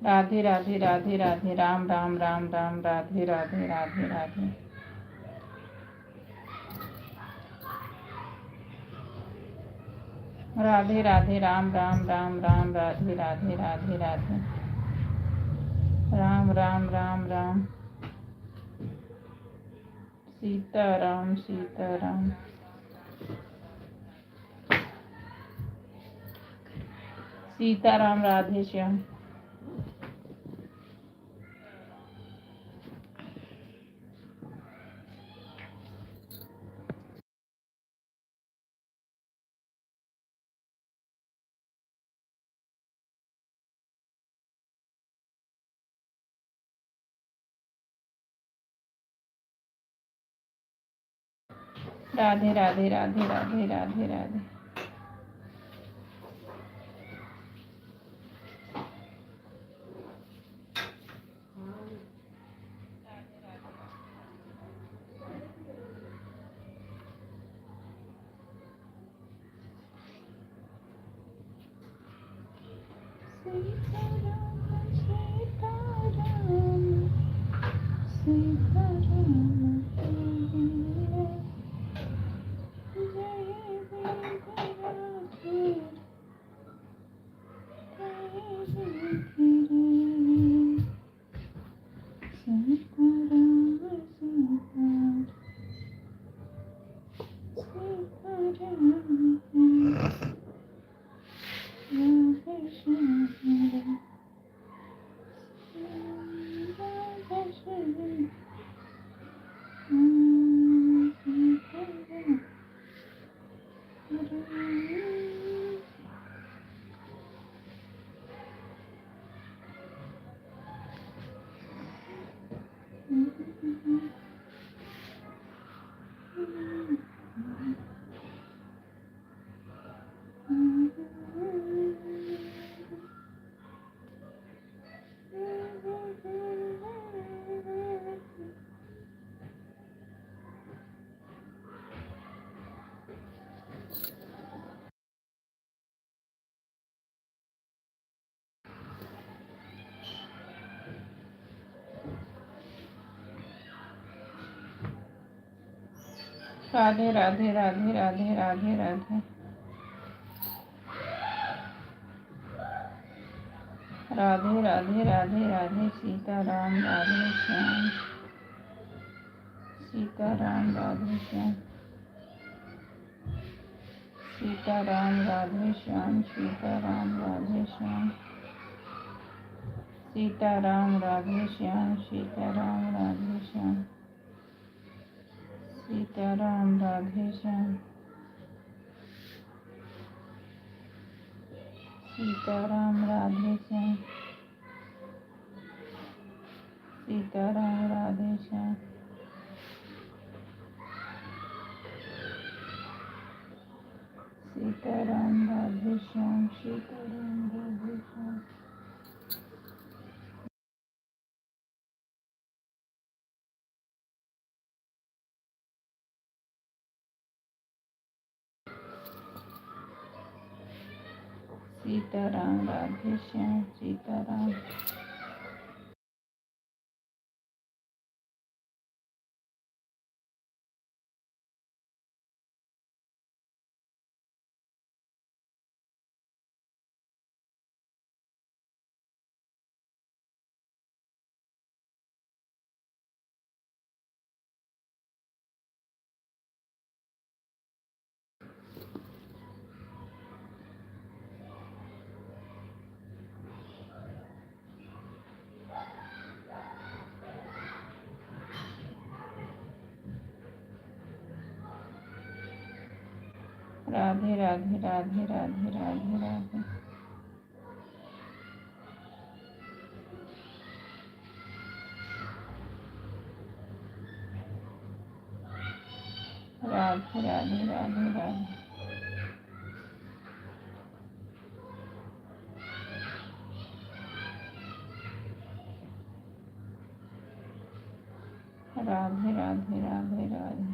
Radhe Radhe Radhe Radhe Ram Ram Ram Ram Radhe Radhe Radhe Radhe. Radhe Radhe Ram Ram Ram Ram Radhe Radhe Radhe Radhe. Ram Ram Ram Ram. Sitaram Sitaram. Sitaram Radhe Shyam. Radhe Radhe Radhe Radhe Radhe Radhe. Radhe Radhe Radhe Radhe Radhe Radhe. Radhe Radhe Radhe Radhe. Sitaram Radhe Shyam. Sitaram Radhe Shyam. Sitaram Radhe Shyam. Sitaram Radhe Shyam. Sitaram Radhe Shyam. Sitaram Radhe Shyam. Sitaram Radhe Shyam. Sitaram Radhe Shyam. Sitaram Radhe Shyam. Sitaram Radhe Shyam. Sitaram Radhe Shyam. Sitaram Radhe Shyam. Sitaram. Radhe Radhe Radhe Radhe Radhe Radhe. Radhe Radhe Radhe Radhe. Radhe Radhe Radhe Radhe.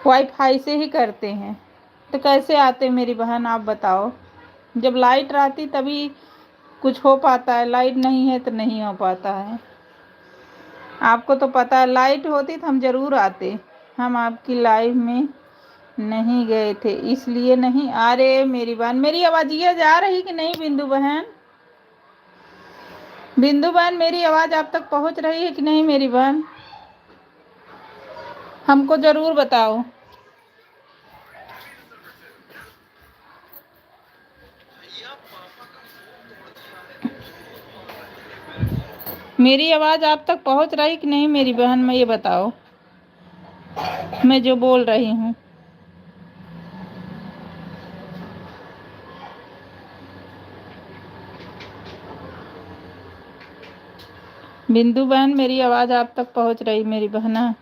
Wifi से ही करते हैं। तो कैसे आते मेरी बहन, आप बताओ। जब लाइट रहती तभी कुछ हो पाता है, लाइट नहीं है तो नहीं हो पाता है। आपको तो पता है, लाइट होती तो हम ज़रूर आते। हम आपकी लाइफ में नहीं गए थे इसलिए नहीं आ रहे मेरी बहन। मेरी आवाज़ ये जा रही कि नहीं बिंदु बहन? बिंदु बहन, मेरी आवाज़ आप तक पहुंच रही है कि नहीं मेरी बहन? हमको ज़रूर बताओ। मेरी आवाज़ आप तक पहुंच रही कि नहीं मेरी बहन, मैं ये बताओ, मैं जो बोल रही हूँ। बिंदु बहन, मेरी आवाज़ आप तक पहुंच रही मेरी बहना?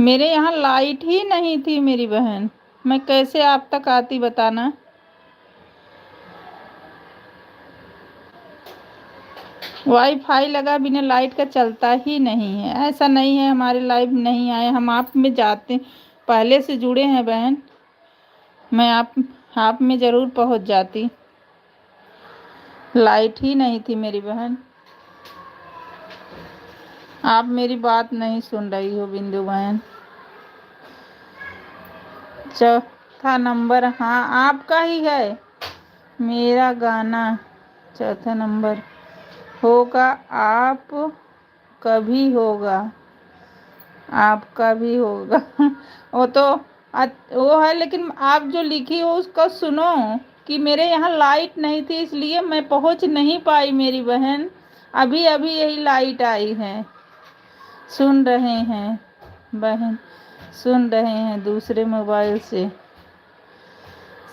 मेरे यहाँ लाइट ही नहीं थी मेरी बहन, मैं कैसे आप तक आती बताना। वाईफाई लगा बिना लाइट का चलता ही नहीं है। ऐसा नहीं है हमारे लाइव नहीं आए, हम आप में जाते, पहले से जुड़े हैं बहन। मैं आप में ज़रूर पहुंच जाती। लाइट ही नहीं थी मेरी बहन। आप मेरी बात नहीं सुन रही हो बिंदु बहन। चौथा नंबर, हाँ आपका ही है। मेरा गाना चौथा नंबर होगा, आप कभी होगा, आपका भी होगा। वो तो वो है, लेकिन आप जो लिखी हो उसको सुनो कि मेरे यहाँ लाइट नहीं थी इसलिए मैं पहुँच नहीं पाई मेरी बहन। अभी अभी यही लाइट आई है। सुन रहे हैं बहन, सुन रहे हैं, दूसरे मोबाइल से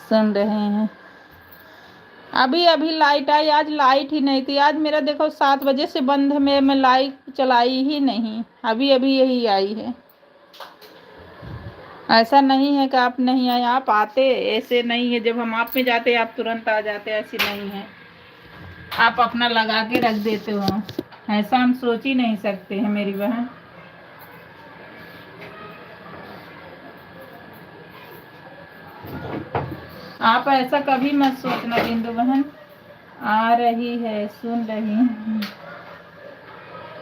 सुन रहे हैं। अभी अभी लाइट आई, आज लाइट ही नहीं थी। आज मेरा देखो 7 बजे से बंद है, मैं लाइट चलाई ही नहीं, अभी अभी यही आई है। ऐसा नहीं है कि आप नहीं आए, आप आते। ऐसे नहीं है जब हम आप में जाते आप तुरंत आ जाते, ऐसे नहीं है। आप अपना लगा के रख देते हो, ऐसा हम सोच ही नहीं सकते हैं मेरी बहन। आप ऐसा कभी मत सोचना बिंदु बहन। आ रही है, सुन रही हूँ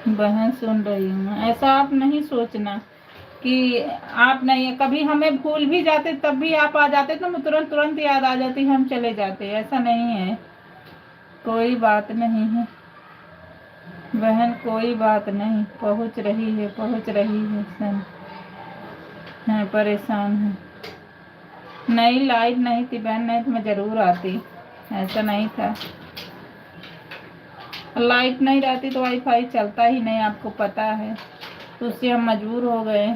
बहन, सुन रही हूँ। ऐसा आप नहीं सोचना कि आप नहीं, कभी हमें भूल भी जाते तब भी आप आ जाते तो मैं तुरंत तुरंत याद आ जाती, हम चले जाते। ऐसा नहीं है, कोई बात नहीं है बहन, कोई बात नहीं। पहुंच रही है, पहुंच रही है। सन है, परेशान है। नहीं लाइट नहीं थी बहन, नहीं तो मैं ज़रूर आती, ऐसा नहीं था। लाइट नहीं रहती तो वाईफाई चलता ही नहीं, आपको पता है, तो उससे हम मजबूर हो गए।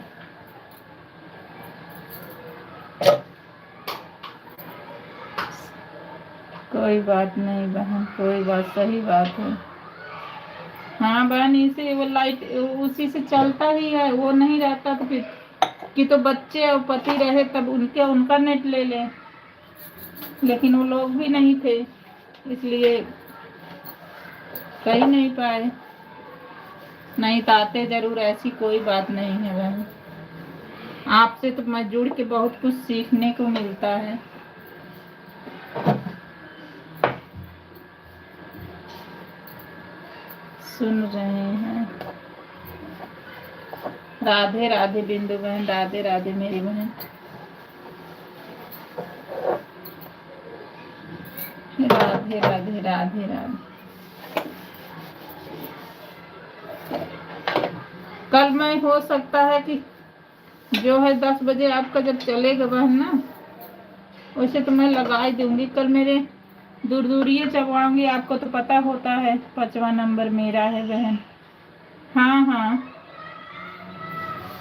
कोई बात नहीं बहन, कोई बात, सही बात है। हाँ बहन, इसे वो लाइट उसी से चलता ही है, वो नहीं रहता तो फिर कि तो बच्चे और पति रहे तब उनका नेट ले लें, लेकिन वो लोग भी नहीं थे इसलिए कहीं नहीं पाए। नहीं तो आते जरूर, ऐसी कोई बात नहीं है बहन। आपसे तो मैं जुड़ के बहुत कुछ सीखने को मिलता है। सुन रहे हैं। राधे राधे बिंदु बहन, राधे राधे मेरी बहन, राधे राधे राधे राधे। कल मैं हो सकता है कि जो है 10 बजे आपका जब चलेगा बहन ना, वैसे तो मैं लगा ही दूंगी। कल मेरे दूर दूरिये चबवाऊंगी, आपको तो पता होता है 5वां नंबर मेरा है बहन। हाँ हाँ,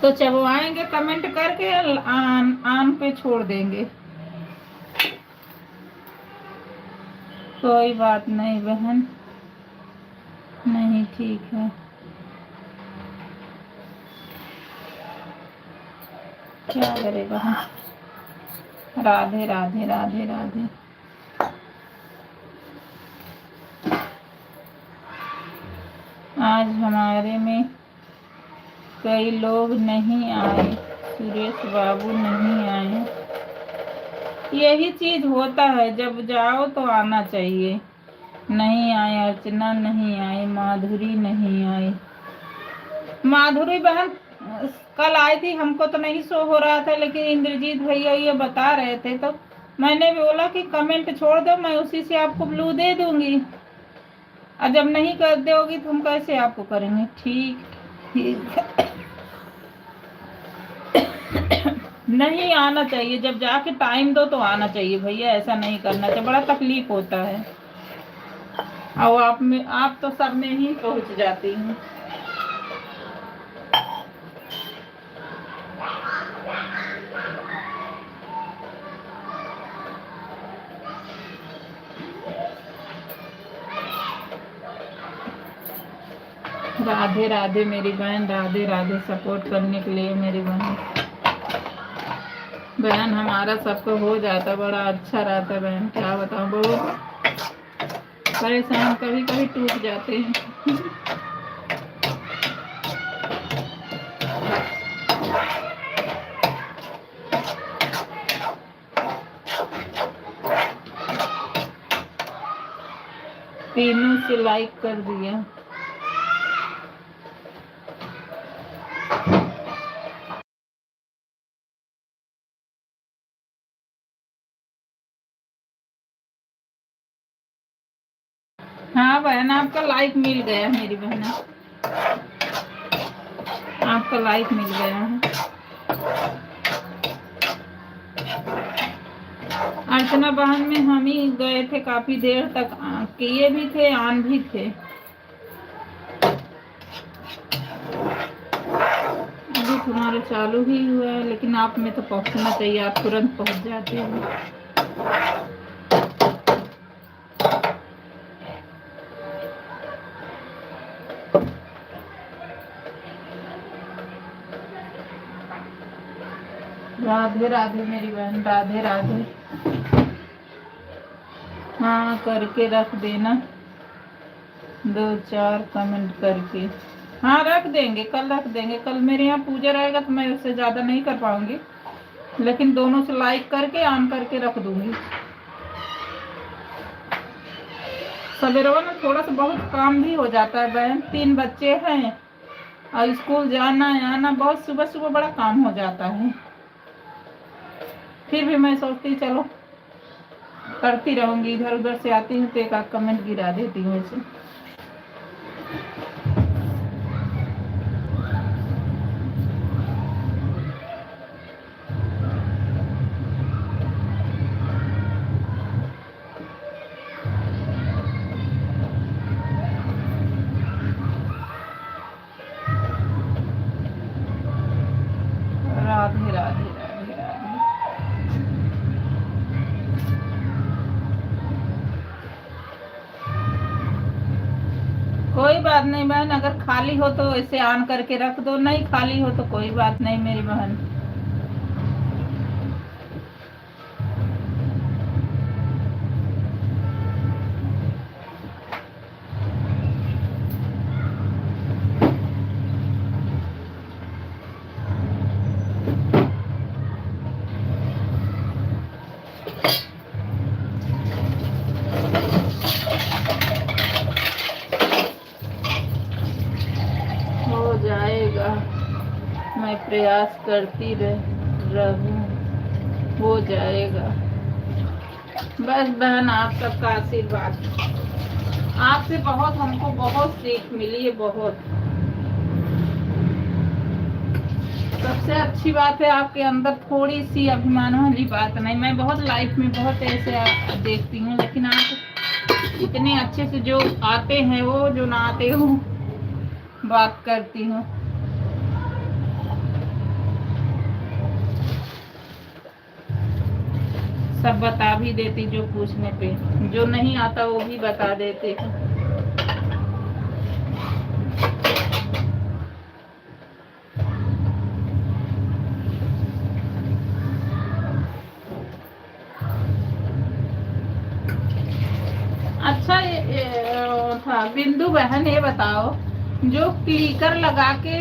तो चबवाएंगे, कमेंट करके आन पे छोड़ देंगे। कोई बात नहीं बहन, नहीं ठीक है। क्या करे बहन। राधे राधे राधे राधे। आज हमारे में कई लोग नहीं आए, सुरेश बाबू नहीं आए। यही चीज होता है, जब जाओ तो आना चाहिए। नहीं आए, अर्चना नहीं आई, माधुरी नहीं आई। माधुरी बहन कल आई थी, हमको तो नहीं शो हो रहा था, लेकिन इंद्रजीत भैया ये बता रहे थे, तो मैंने भी बोला कि कमेंट छोड़ दो, मैं उसी से आपको ब्लू दे दूंगी। और जब नहीं कर दोगी तो हम कैसे आपको करेंगे। ठीक नहीं आना चाहिए, जब जाके टाइम दो तो आना चाहिए भैया, ऐसा नहीं करना चाहिए, बड़ा तकलीफ होता है। और आप तो सब में ही पहुंच जाती हैं। राधे राधे मेरी बहन, राधे राधे। सपोर्ट करने के लिए मेरी बहन हमारा सबको हो जाता, बड़ा अच्छा रहता बहन, क्या बताऊं, बहुत परेशान, कभी कभी टूट जाते हैं। तीनों से लाइक कर दिया। हाँ बहन, आपका लाइक मिल गया मेरी बहन, आपका लाइक मिल गया है। अर्चना बहन में हम ही गए थे, काफी देर तक किए भी थे, आन भी थे। अभी तुम्हारे चालू ही हुआ है, लेकिन आप में तो पहुंचना चाहिए, आप तुरंत पहुंच जाते हो। राधे राधे मेरी बहन, राधे राधे। हाँ करके रख देना, 2-4 कमेंट करके। हाँ रख देंगे, कल रख देंगे। कल मेरे यहाँ पूजा रहेगा तो मैं उससे ज़्यादा नहीं कर पाऊंगी, लेकिन दोनों से लाइक करके ऑन करके रख दूंगी। सवेरे में थोड़ा सा बहुत काम भी हो जाता है बहन, 3 बच्चे हैं और स्कूल जाना आना, बहुत सुबह सुबह बड़ा काम हो जाता है। फिर भी मैं सोचती चलो करती रहूंगी, इधर उधर से आती हूँ तो एक आध कमेंट गिरा देती हूँ ऐसे। राधे राधे राधे राधे। कोई बात नहीं बहन, अगर खाली हो तो ऐसे ऑन करके रख दो, नहीं खाली हो तो कोई बात नहीं मेरी बहन। हो जाएगा, मैं प्रयास करती रहूं, हो जाएगा। बस बहन आप सबका आशीर्वाद, आपसे बहुत हमको बहुत सीख मिली है, बहुत। सबसे अच्छी बात है आपके अंदर थोड़ी सी अभिमान वाली बात नहीं। मैं बहुत लाइफ में बहुत ऐसे देखती हूँ, लेकिन आप इतने अच्छे से जो आते हैं वो, जो ना आते हो बात करती हूँ। सब बता भी देती जो पूछने पे, जो नहीं आता वो भी बता देते हैं। अच्छा था बिंदु बहन, ये बताओ जो क्लिकर लगा के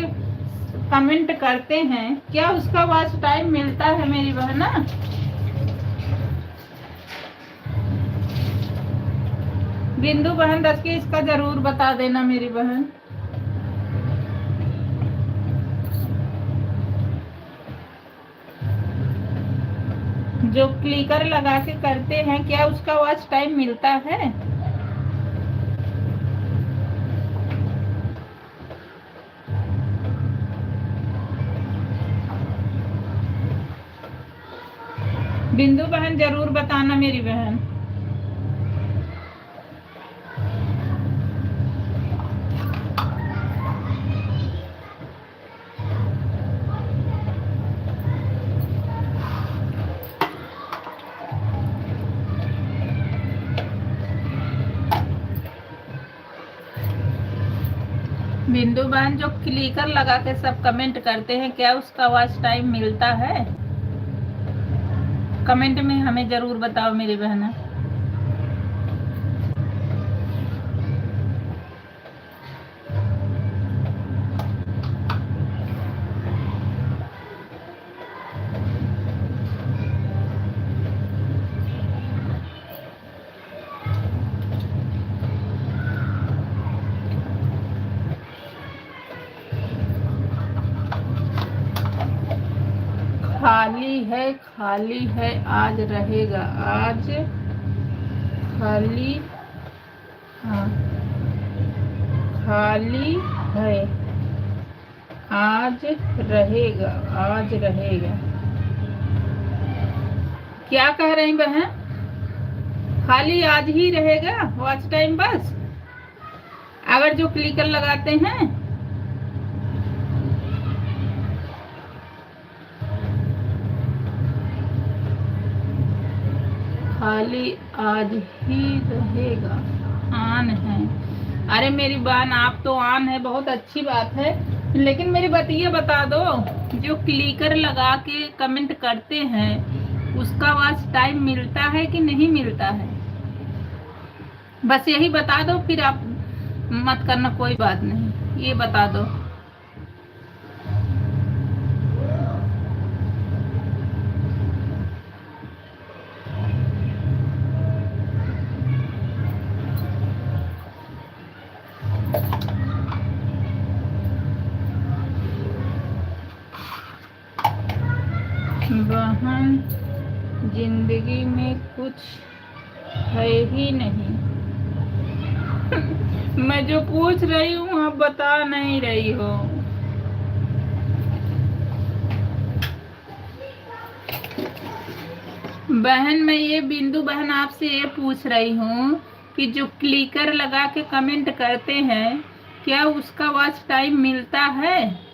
कमेंट करते हैं, क्या उसका वॉच टाइम मिलता है मेरी बहन ना? बिंदु बहन 10 की इसका जरूर बता देना मेरी बहन। जो क्लिकर लगा के करते हैं, क्या उसका वॉच टाइम मिलता है? बिंदु बहन जरूर बताना मेरी बहन। बिंदु बहन जो क्लिकर लगा के सब कमेंट करते हैं, क्या उसका वॉच टाइम मिलता है? कमेंट में हमें जरूर बताओ मेरी बहन। खाली है आज रहेगा, आज खाली, हाँ खाली है आज रहेगा, आज रहेगा। क्या कह रही बहन? खाली आज ही रहेगा वॉच टाइम बस, अगर जो क्लिकर लगाते हैं? खाली आज ही रहेगा, ऑन है। अरे मेरी बहन आप तो ऑन है, बहुत अच्छी बात है, लेकिन मेरी बात ये बता दो, जो क्लिकर लगा के कमेंट करते हैं उसका वॉच टाइम मिलता है कि नहीं मिलता है? बस यही बता दो, फिर आप मत करना, कोई बात नहीं, ये बता दो। बहन जिंदगी में कुछ है ही नहीं। मैं जो पूछ रही हूँ आप बता नहीं रही हो। बहन मैं ये बिंदु बहन आपसे ये पूछ रही हूँ कि जो क्लिकर लगा के कमेंट करते हैं, क्या उसका वॉच टाइम मिलता है?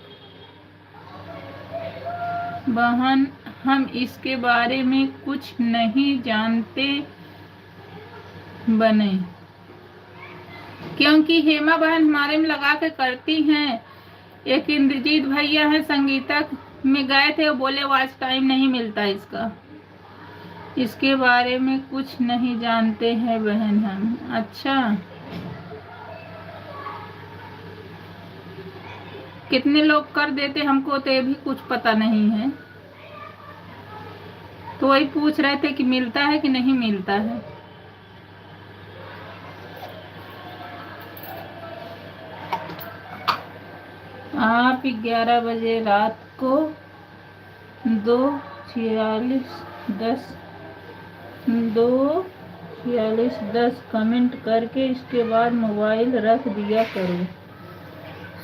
बहन हम इसके बारे में कुछ नहीं जानते बने, क्योंकि हेमा बहन हमारे में लगा के करती हैं। एक इंद्रजीत भैया है संगीता में गए थे, वो बोले वॉच टाइम नहीं मिलता इसका, इसके बारे में कुछ नहीं जानते हैं बहन हम। अच्छा, कितने लोग कर देते, हमको तो ये भी कुछ पता नहीं है, तो वही पूछ रहे थे कि मिलता है कि नहीं मिलता है। आप 11 बजे रात को 2:46:10 कमेंट करके इसके बाद मोबाइल रख दिया करो,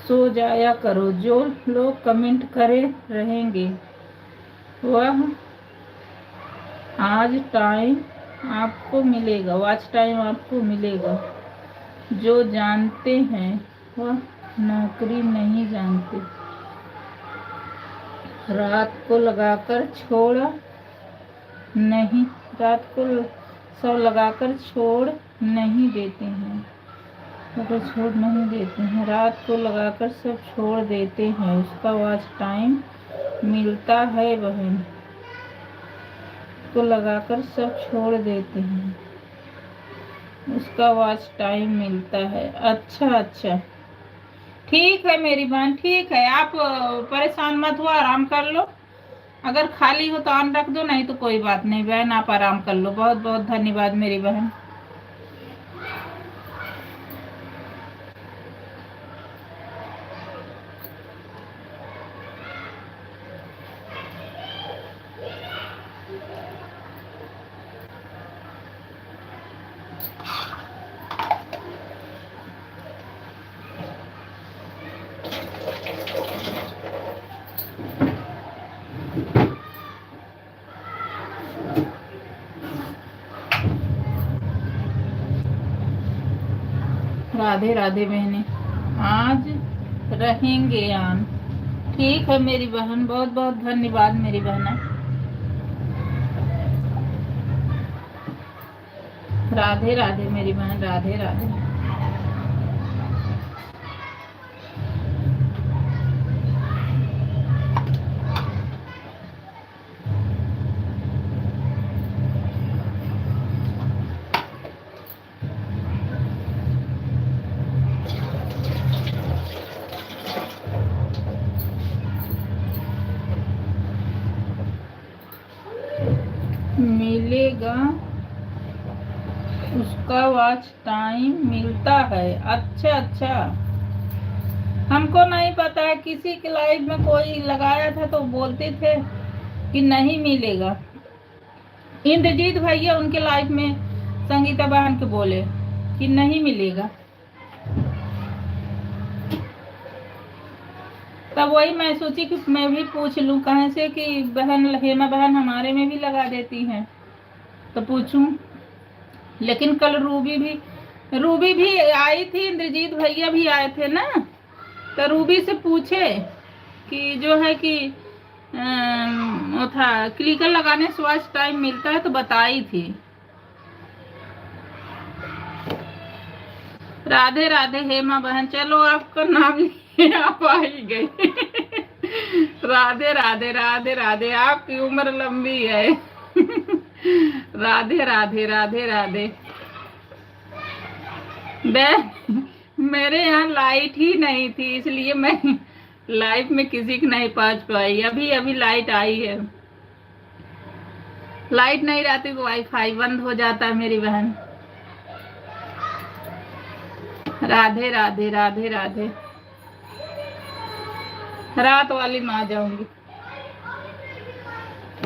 सो जाया करो। जो लोग कमेंट करे रहेंगे वह आज टाइम आपको मिलेगा, वॉच टाइम आपको मिलेगा। जो जानते हैं वह नौकरी नहीं जानते, रात को लगाकर छोड़ा नहीं, रात को सब लगाकर छोड़ नहीं देते हैं, छोड़ नहीं देते हैं, रात को लगाकर सब छोड़ देते हैं, उसका वॉच टाइम मिलता है बहन, को लगाकर सब छोड़ देते हैं, उसका वॉच टाइम मिलता है। अच्छा, ठीक है मेरी बहन, ठीक है। आप परेशान मत हो, आराम कर लो। अगर खाली हो तो ऑन रख दो, नहीं तो कोई बात नहीं बहन, आप आराम कर लो। बहुत बहुत धन्यवाद मेरी बहन। राधे राधे बहने, आज रहेंगे आन। ठीक है मेरी बहन, बहुत बहुत धन्यवाद मेरी बहना। राधे राधे मेरी बहन, राधे राधे। मिलेगा, उसका वॉच टाइम मिलता है। अच्छा अच्छा, हमको नहीं पता है। किसी के लाइव में कोई लगाया था तो बोलते थे कि नहीं मिलेगा। इंद्रजीत भैया उनके लाइव में संगीता बहन के बोले कि नहीं मिलेगा। तब वही मैं सोची कि मैं भी पूछ लूं कहीं से कि बहन हेमा बहन हमारे में भी लगा देती हैं तो पूछूं। लेकिन कल रूबी भी आई थी, इंद्रजीत भैया भी आए थे ना, तो रूबी से पूछे कि जो है कि वो था क्लिकर लगाने से वॉच टाइम मिलता है तो बताई थी। राधे राधे हेमा बहन, चलो आपका नाम लिए आप आ ही गई। राधे राधे राधे राधे, आपकी उम्र लंबी है। राधे राधे राधे राधे। मेरे यहाँ लाइट ही नहीं थी, इसलिए मैं लाइव में किसी की नहीं पहुंच पाई। अभी अभी लाइट आई है। लाइट नहीं रहती तो वाईफाई बंद हो जाता है मेरी बहन। राधे राधे राधे राधे। रात वाली में आ जाऊंगी।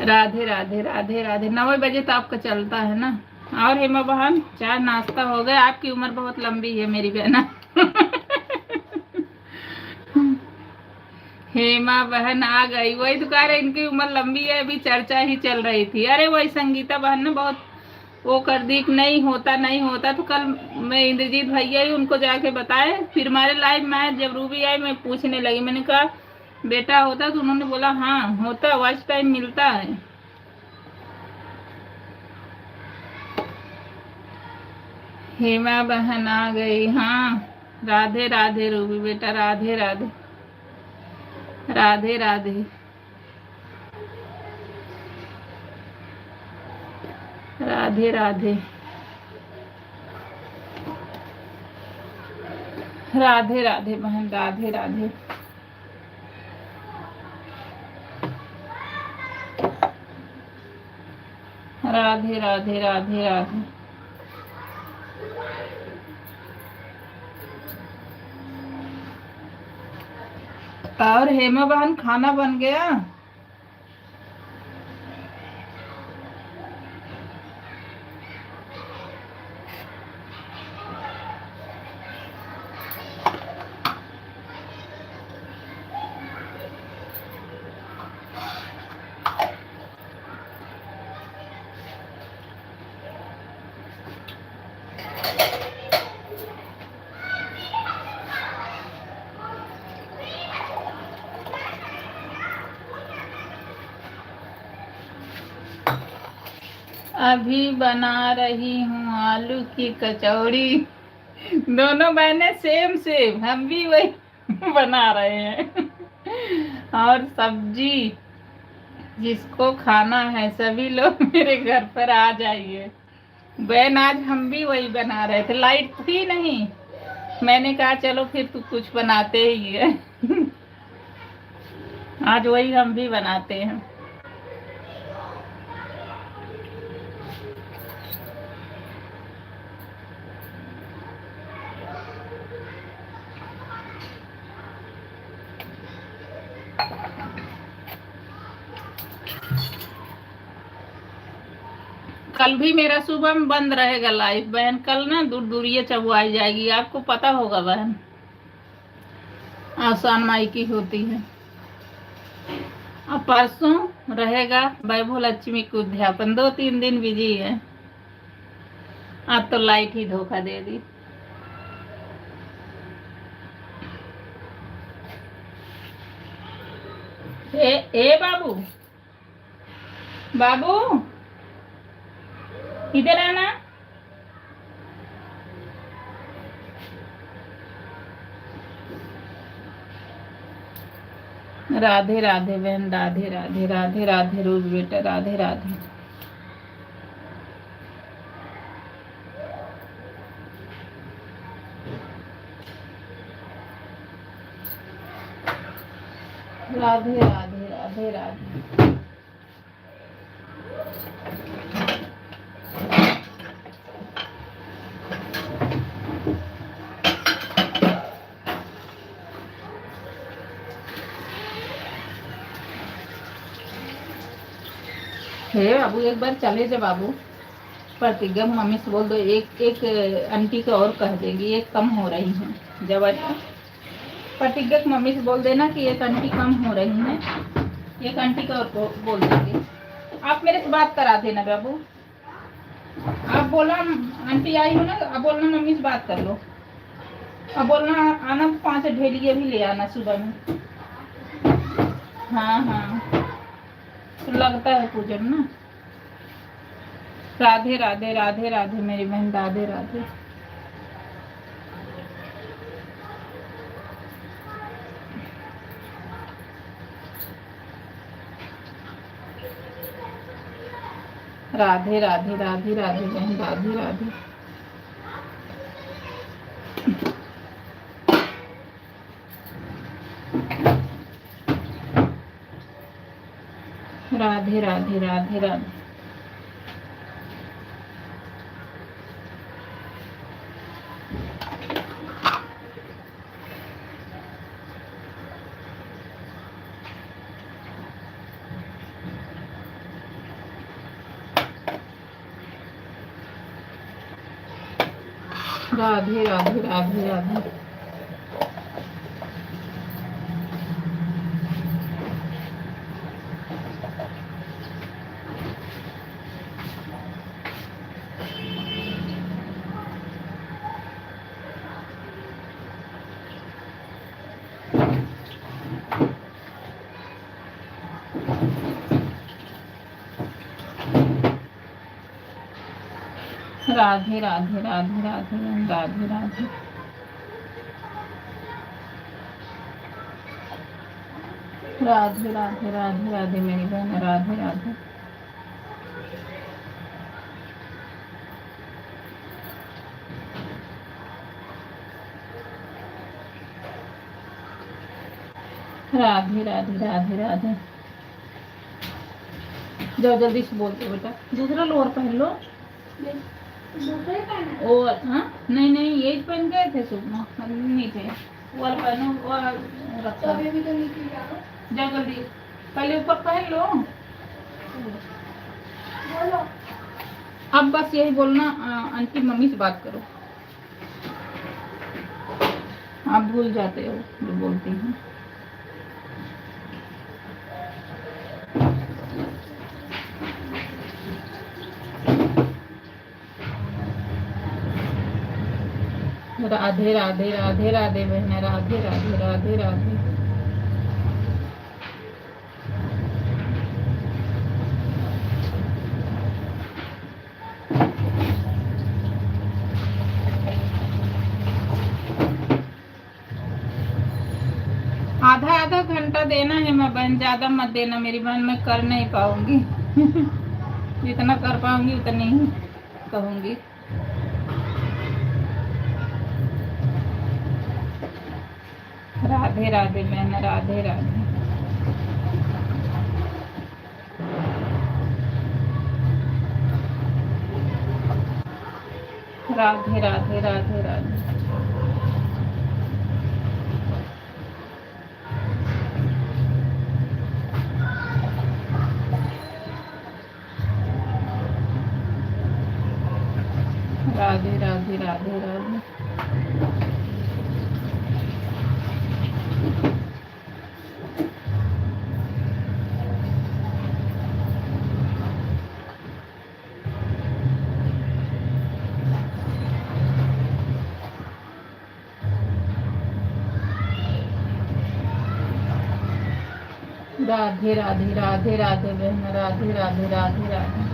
राधे राधे राधे राधे। 9 बजे तो आपका चलता है ना। और हेमा बहन, चाय नाश्ता हो गया? आपकी उम्र बहुत लंबी है मेरी बहना। हेमा बहन आ गई, वही तो कह रहे इनकी उम्र लंबी है, अभी चर्चा ही चल रही थी। अरे वही संगीता बहन ने बहुत वो कर दी कि नहीं होता नहीं होता, तो कल मैं इंद्रजीत भैया ही उनको जाके बताए। फिर हमारे लाइव में जब रूबी आई मैं पूछने लगी, मैंने कहा बेटा होता, तो उन्होंने बोला हाँ होता, वॉच टाइम मिलता है। हेमा बहन आ गई, हाँ। राधे राधे रूबी बेटा, राधे राधे राधे राधे राधे राधे राधे राधे बहन, राधे राधे। राधे राधे राधे राधे। और हेमा बहन खाना बन गया? अभी बना रही हूँ आलू की कचौड़ी। दोनों बहनें सेम सेम, हम भी वही बना रहे हैं। और सब्जी, जिसको खाना है सभी लोग मेरे घर पर आ जाइए। बहन आज हम भी वही बना रहे थे, लाइट थी नहीं मैंने कहा चलो फिर तू कुछ बनाते ही है। आज वही हम भी बनाते हैं। कल भी मेरा सुबह में बंद रहेगा लाइव बहन। कल ना दूर दूरिये चबुआई जाएगी, आपको पता होगा बहन। आसान माई की होती है। अब परसों रहेगा वैभव लक्ष्मी को उद्यापन। 2-3 दिन बिजी है। आज तो लाइट ही धोखा दे दी। ए बाबू, बाबू इधर आना। राधे राधे बहन, राधे राधे, राधे राधे रोज बेटा, राधे राधे। राधे राधे, राधे राधे। हे बाबू, एक बार चले जा बाबू। प्रतिज्ञा मम्मी से बोल दो, एक एक आंटी को और कह देगी, एक कम हो रही है। जब प्रतिज्ञा की मम्मी से बोल देना कि एक आंटी कम हो रही है, एक आंटी को और बोल देंगे। आप मेरे से बात करा देना बाबू। आप बोलना आंटी आई हो ना, अब बोलना मम्मी से बात कर लो। अब बोलना आना 5 ढेलिए भी ले आना सुबह में। हाँ हाँ, तो लगता है पूजन ना। राधे राधे, राधे राधे मेरी बहन, राधे राधे। राधे राधे, राधे राधे बहन, राधे राधे। राधे राधे, राधे राधे। राधे राधे, राधे राधे। राधे राधे, राधे राधे, राधे राधे। राधे राधे, राधे राधे मेरी बहन, राधे राधे। राधे राधे, राधे राधे। जाओ जल्दी से बोल दो बेटा, दूसरा लोअर पहन लो। और हाँ, नहीं नहीं यही पहन गए थे सुबह, नहीं थे वो पहनो, वो रखा। जाओ जल्दी, पहले ऊपर पहन लो। अब बस यही बोलना आंटी मम्मी से बात करो। आप भूल जाते हो जो बोलती हैं। राधे राधे, राधे राधे बहन, राधे राधे, राधे राधे। आधा आधा घंटा देना है मैं बहन, ज्यादा मत देना मेरी बहन, मैं कर नहीं पाऊंगी। जितना कर पाऊंगी उतनी ही कहूंगी। राधे राधे बहन, राधे राधे। राधे राधे राधे राधे। राधे राधे राधे राधे। राधे राधे राधे राधे बहन, राधे राधे राधे राधे।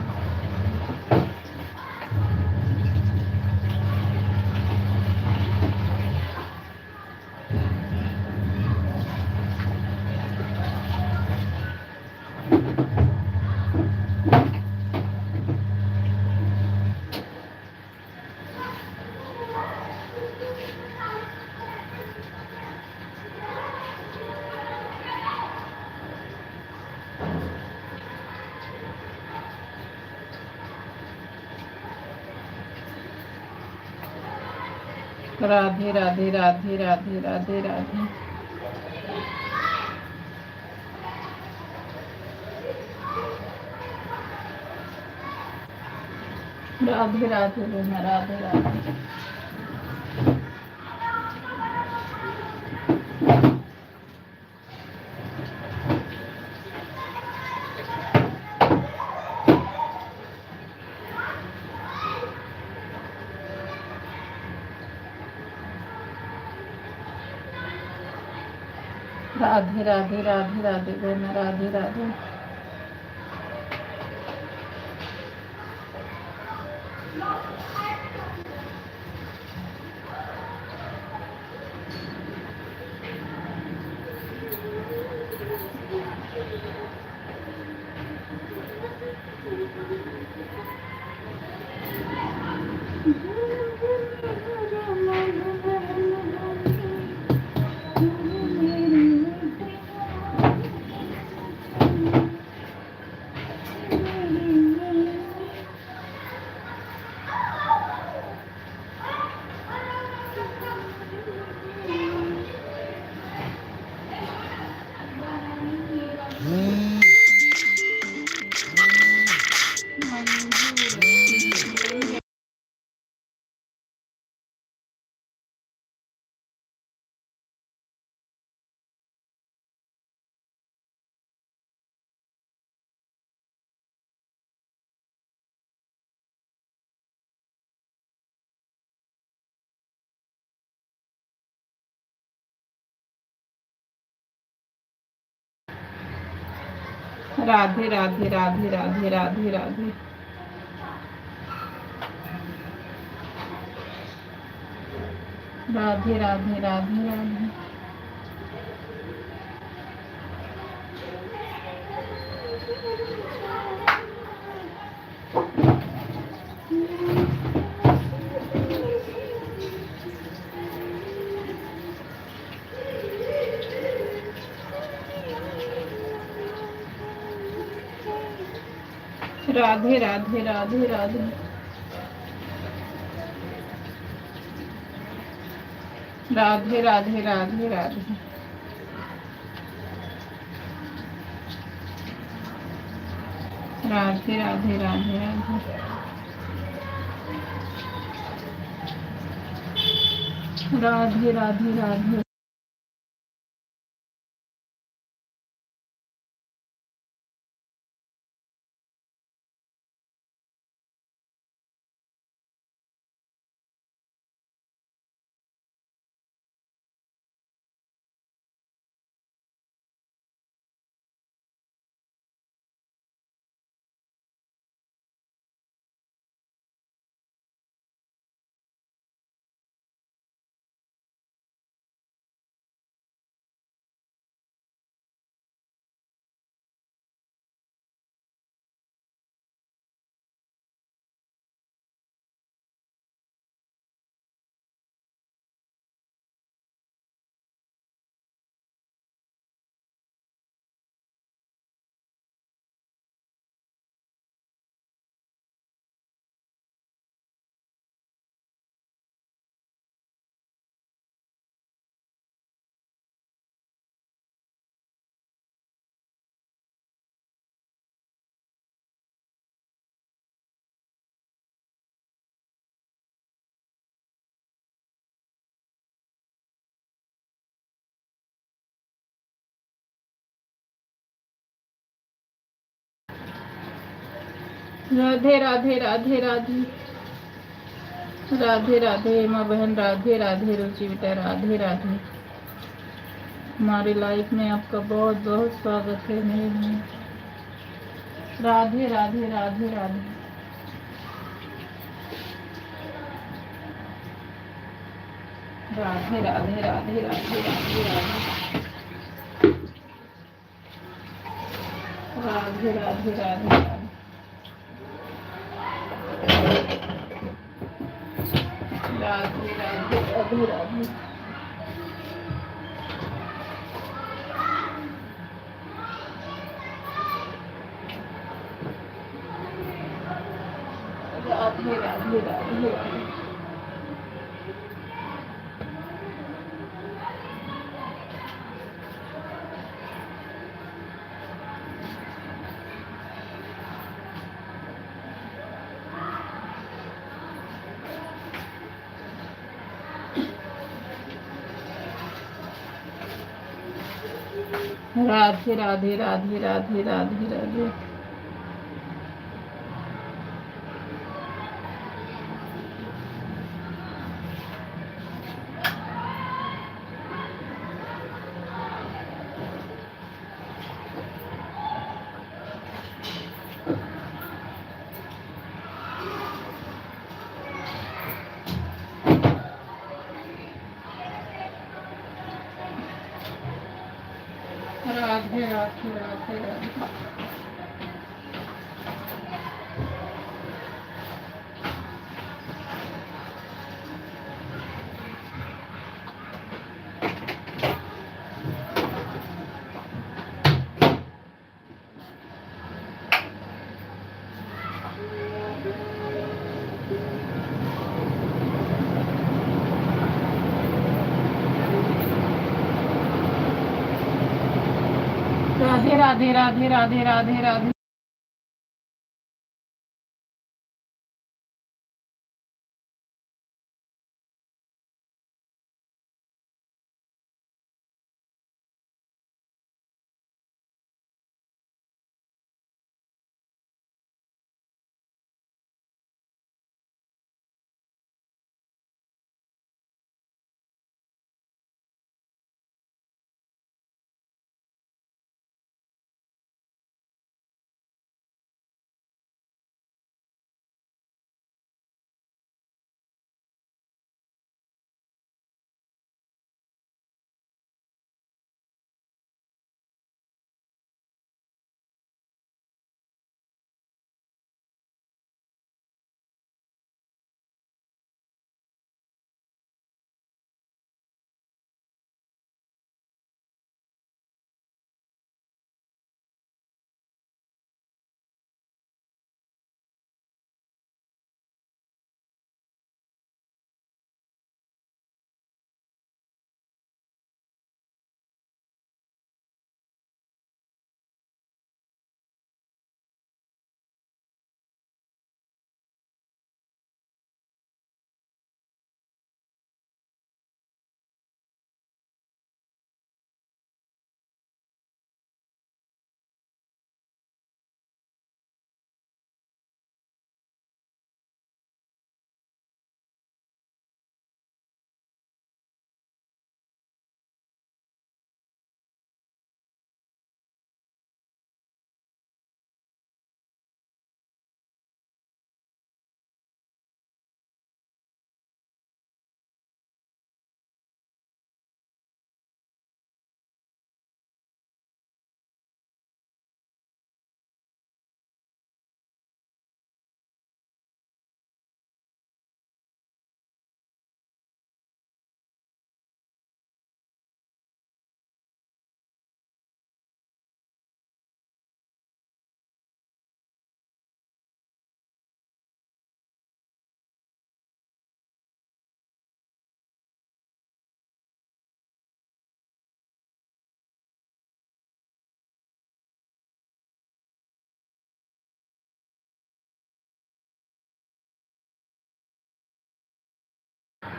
राधे राधे राधे राधे राधे राधे। राधे राधे बहन, राधे राधे। राधे राधे राधे राधे बहन, राधे राधे। राधे राधे राधे राधे राधे राधे। राधे राधे राधे राधे। राधे राधे राधे राधे। राधे राधे राधे राधे। राधे राधे राधे राधे। राधे राधे राधे। राधे राधे राधे राधे राधे राधे माँ बहन, राधे राधे रुचि बेटा, राधे राधे। हमारी लाइफ में आपका बहुत बहुत स्वागत है मेरे बहन। राधे राधे राधे राधे। राधे राधे राधे राधे राधे राधे राधे राधे राधे। राधे राधे राधे राधे। राधे राधे राधे राधे। राधे राधे राधे राधे राधे राधे। राधे राधे राधे राधे। राधे राधे राधे राधे राधे राधे।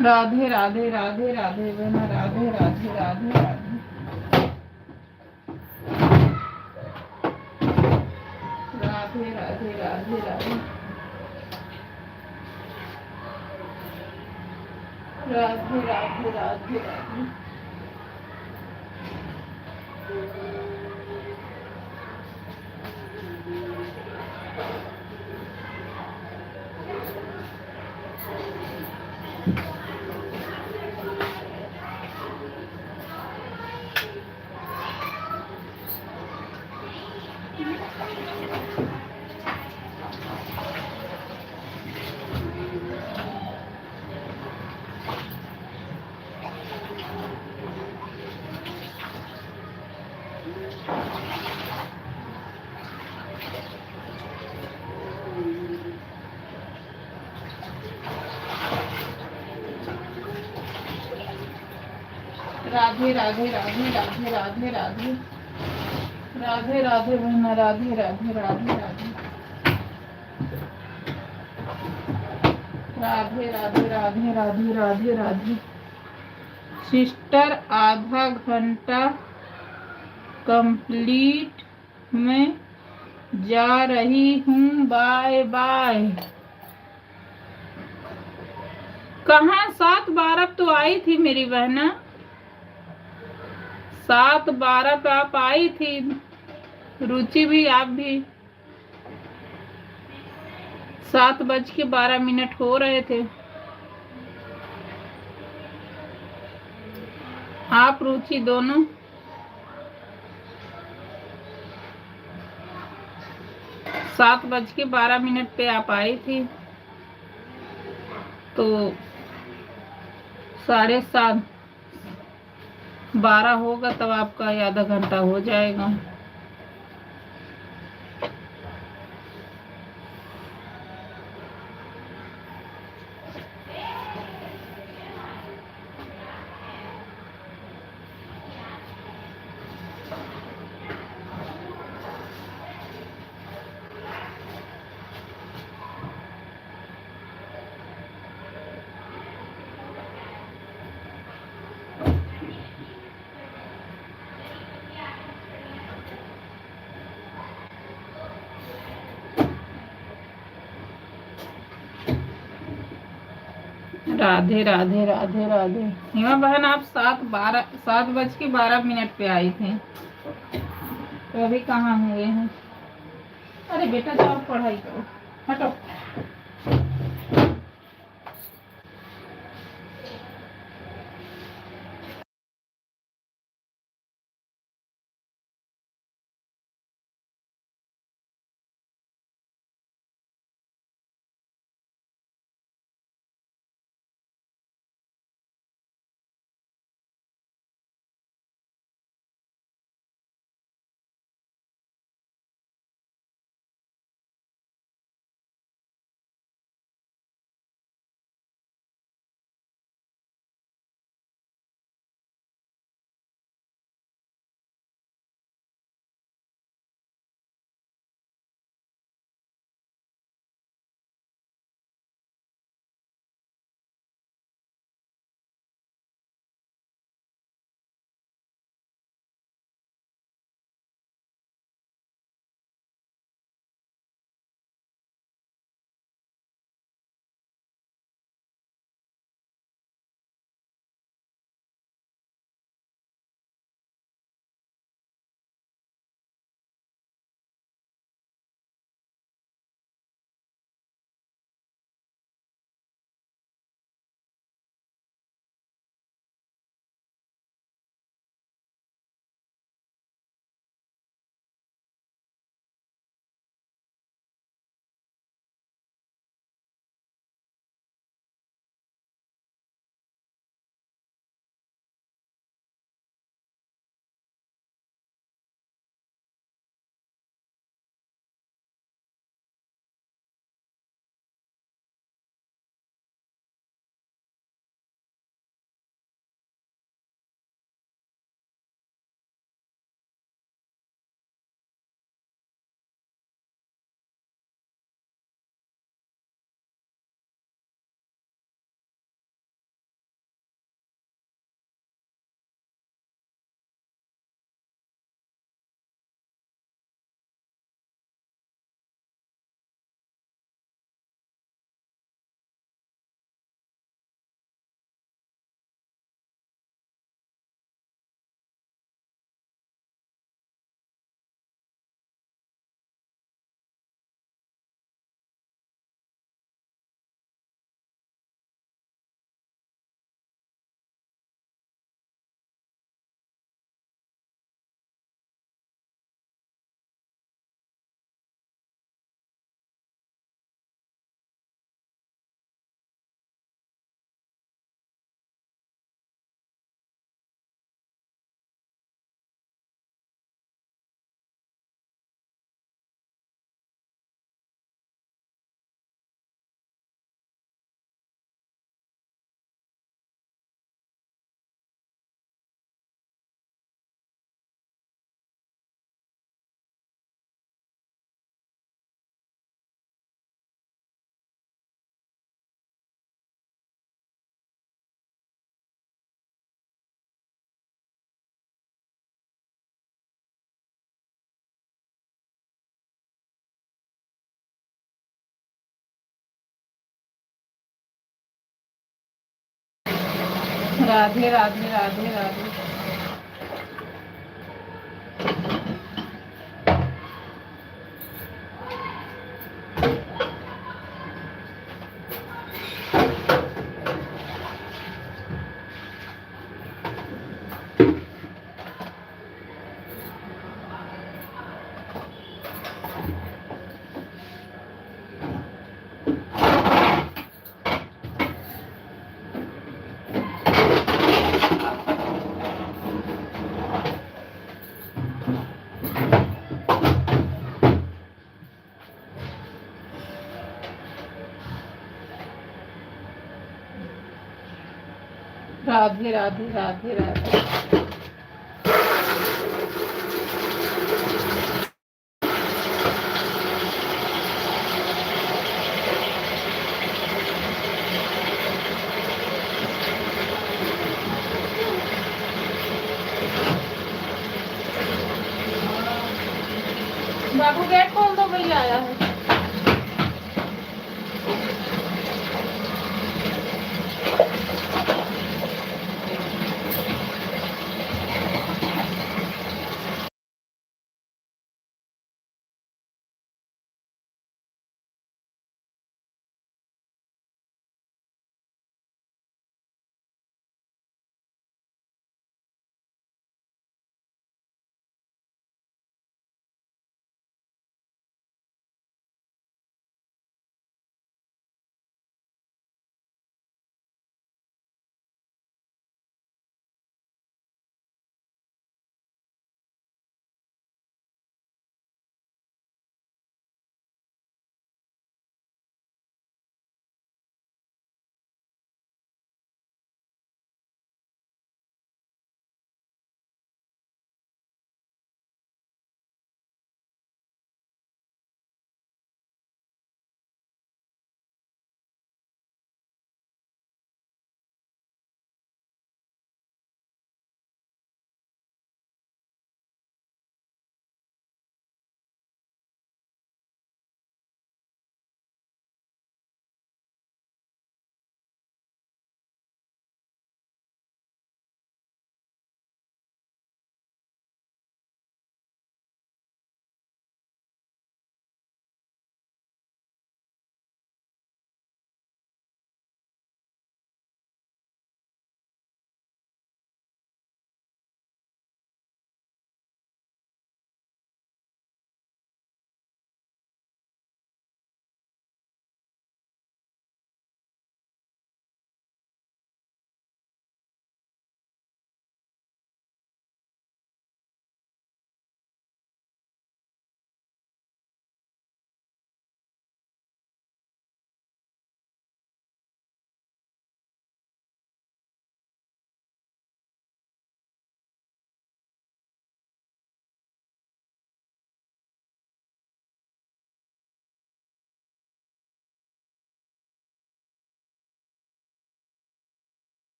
राधे राधे राधे राधे बहना, राधे राधे राधे राधे। राधे राधे राधे राधे राधे राधे राधे राधे। राधे राधे राधे राधे राधे राधे राधे राधे बहना, राधे राधे राधे राधे राधे राधे राधे राधे राधे राधे। सिस्टर आधा घंटा कंप्लीट में जा रही हूँ, बाय बाय। कहाँ 7:12 तो आई थी मेरी बहना, 7:12 पे आप आई थी, रुचि भी, आप भी। 7:12 हो रहे थे, आप रुचि दोनों। 7:12 पे आप आई थी, तो 7:30 12 होगा तब आपका आधा घंटा हो जाएगा। राधे राधे राधे राधे। हिमा बहन, आप 7:12 पे आई थी, तो अभी कहाँ हुए हैं? अरे बेटा जाओ पढ़ाई करो, हटो। राधे राधे राधे राधे। राधे राधे राधे राधे। बाबू गेट खोल दो, भैया आया है।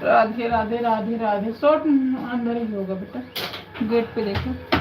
राधे राधे राधे राधे। शॉट अंदर ही होगा बेटा, गेट पे देखो।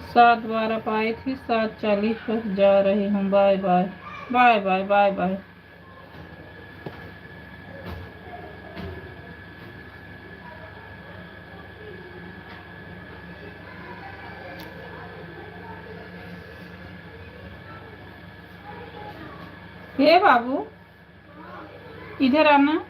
सात बार आप आई थी, 7:40 पर जा रही हूँ। Bye bye bye bye bye bye. हे बाबू, इधर आना।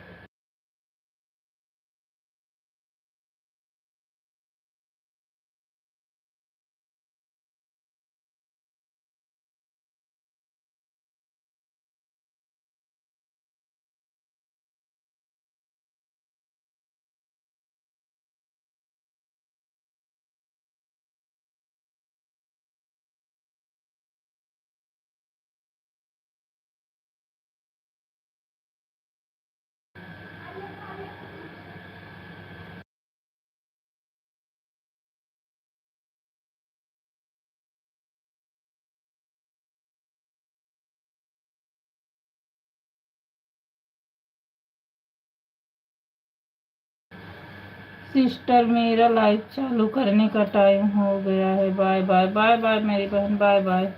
सिस्टर मेरा लाइव चालू करने का टाइम हो गया है। बाय बाय बाय बाय मेरी बहन, बाय बाय।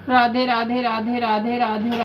राधे राधे राधे राधे राधे।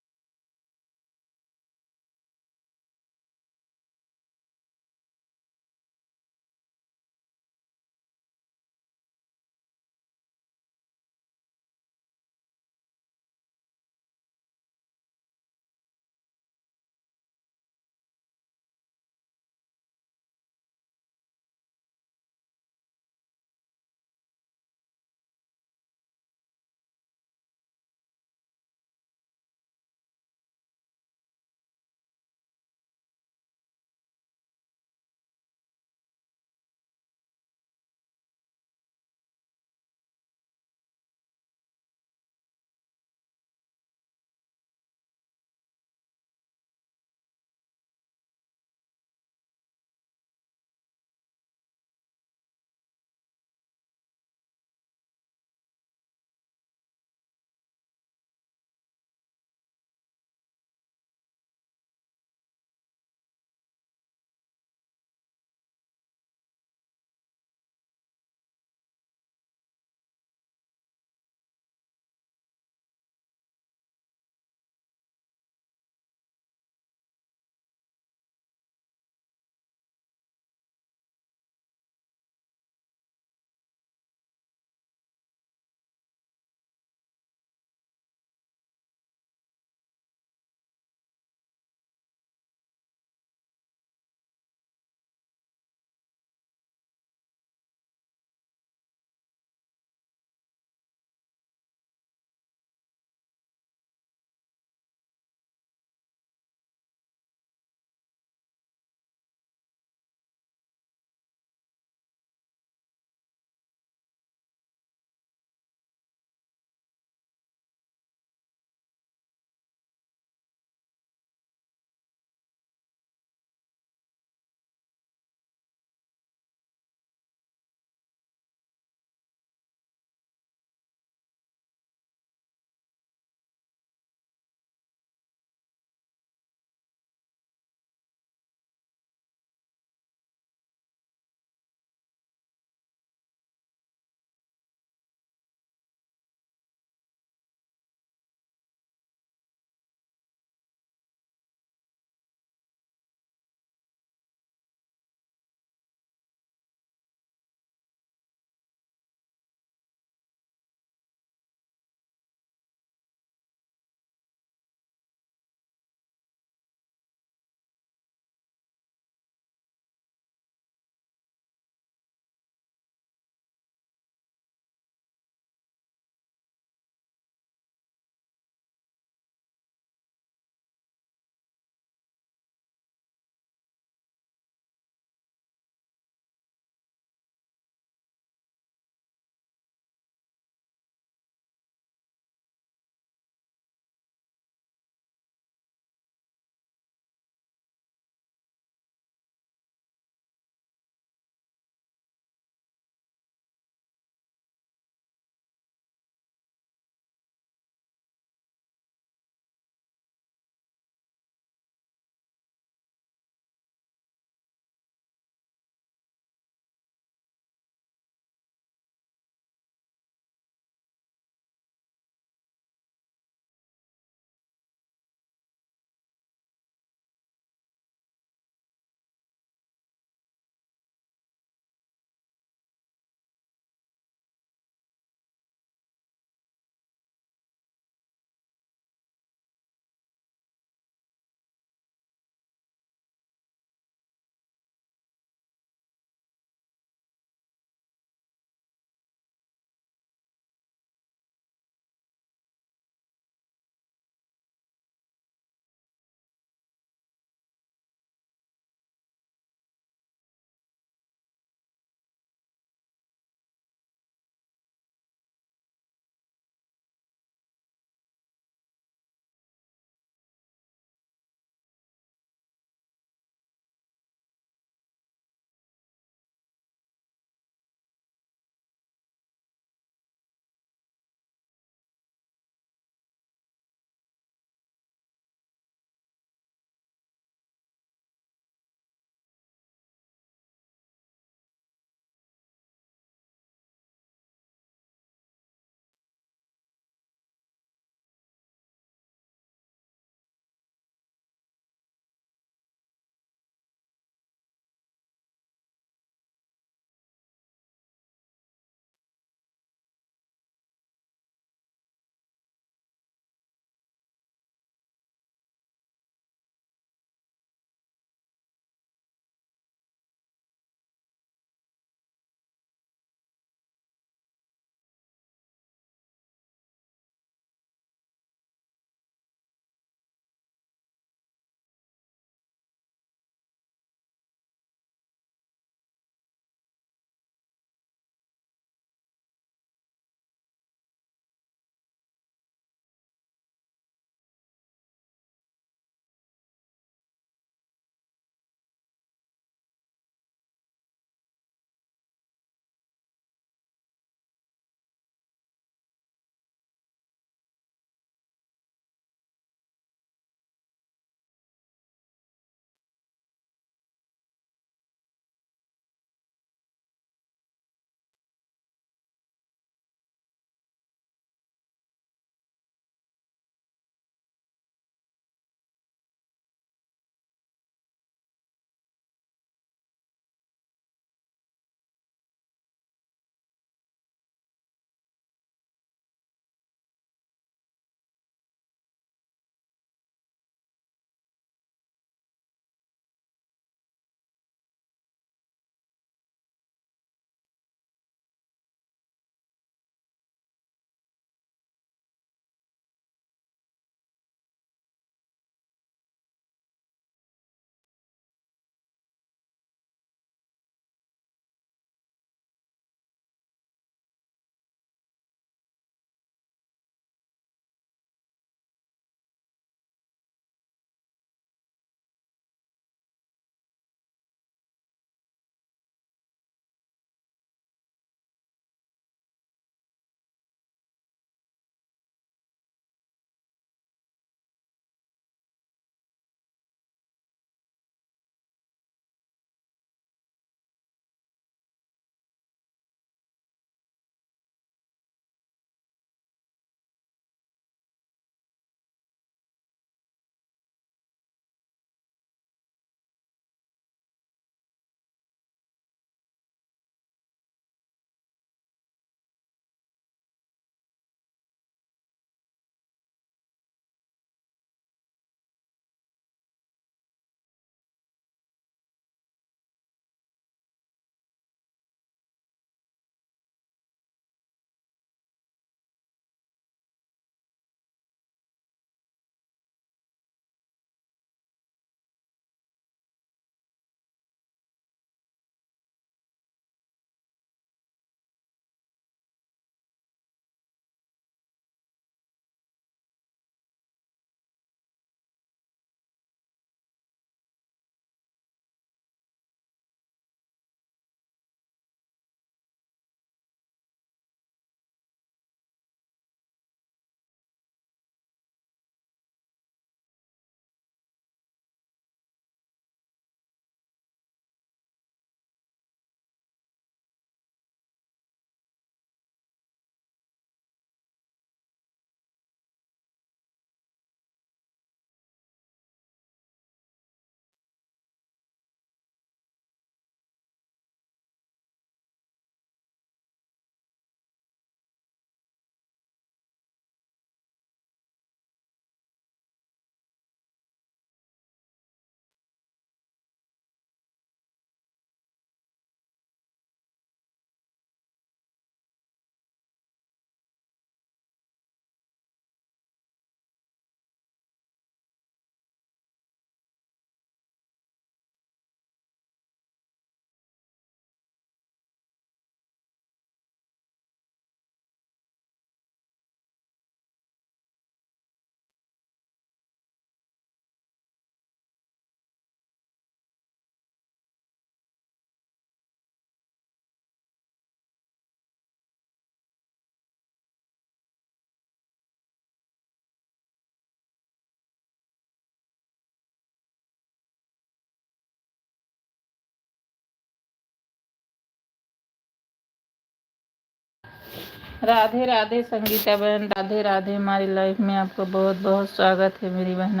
राधे राधे संगीता बहन, राधे राधे। हमारी लाइफ में आपका बहुत बहुत स्वागत है मेरी बहन।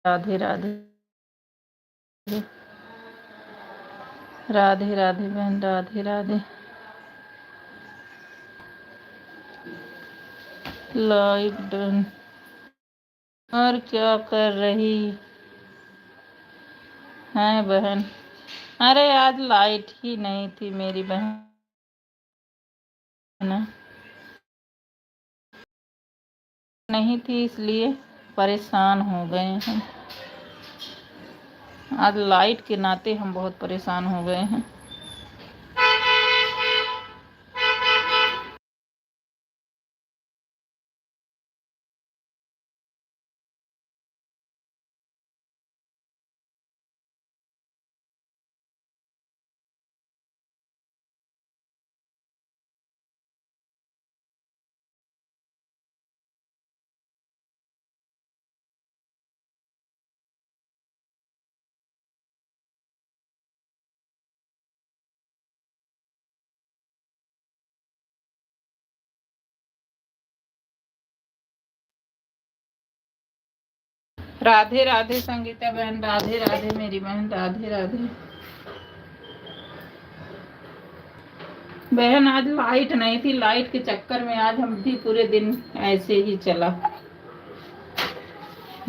राधे राधे राधे राधे बहन, राधे राधे। Live done. और क्या कर रही है बहन? अरे आज लाइट ही नहीं थी मेरी बहन, नहीं थी इसलिए परेशान हो गए हैं। आज लाइट के नाते हम बहुत परेशान हो गए हैं। राधे राधे संगीता बहन, राधे राधे मेरी बहन, राधे राधे बहन। आज लाइट नहीं थी, लाइट के चक्कर में आज हम भी पूरे दिन ऐसे ही चला।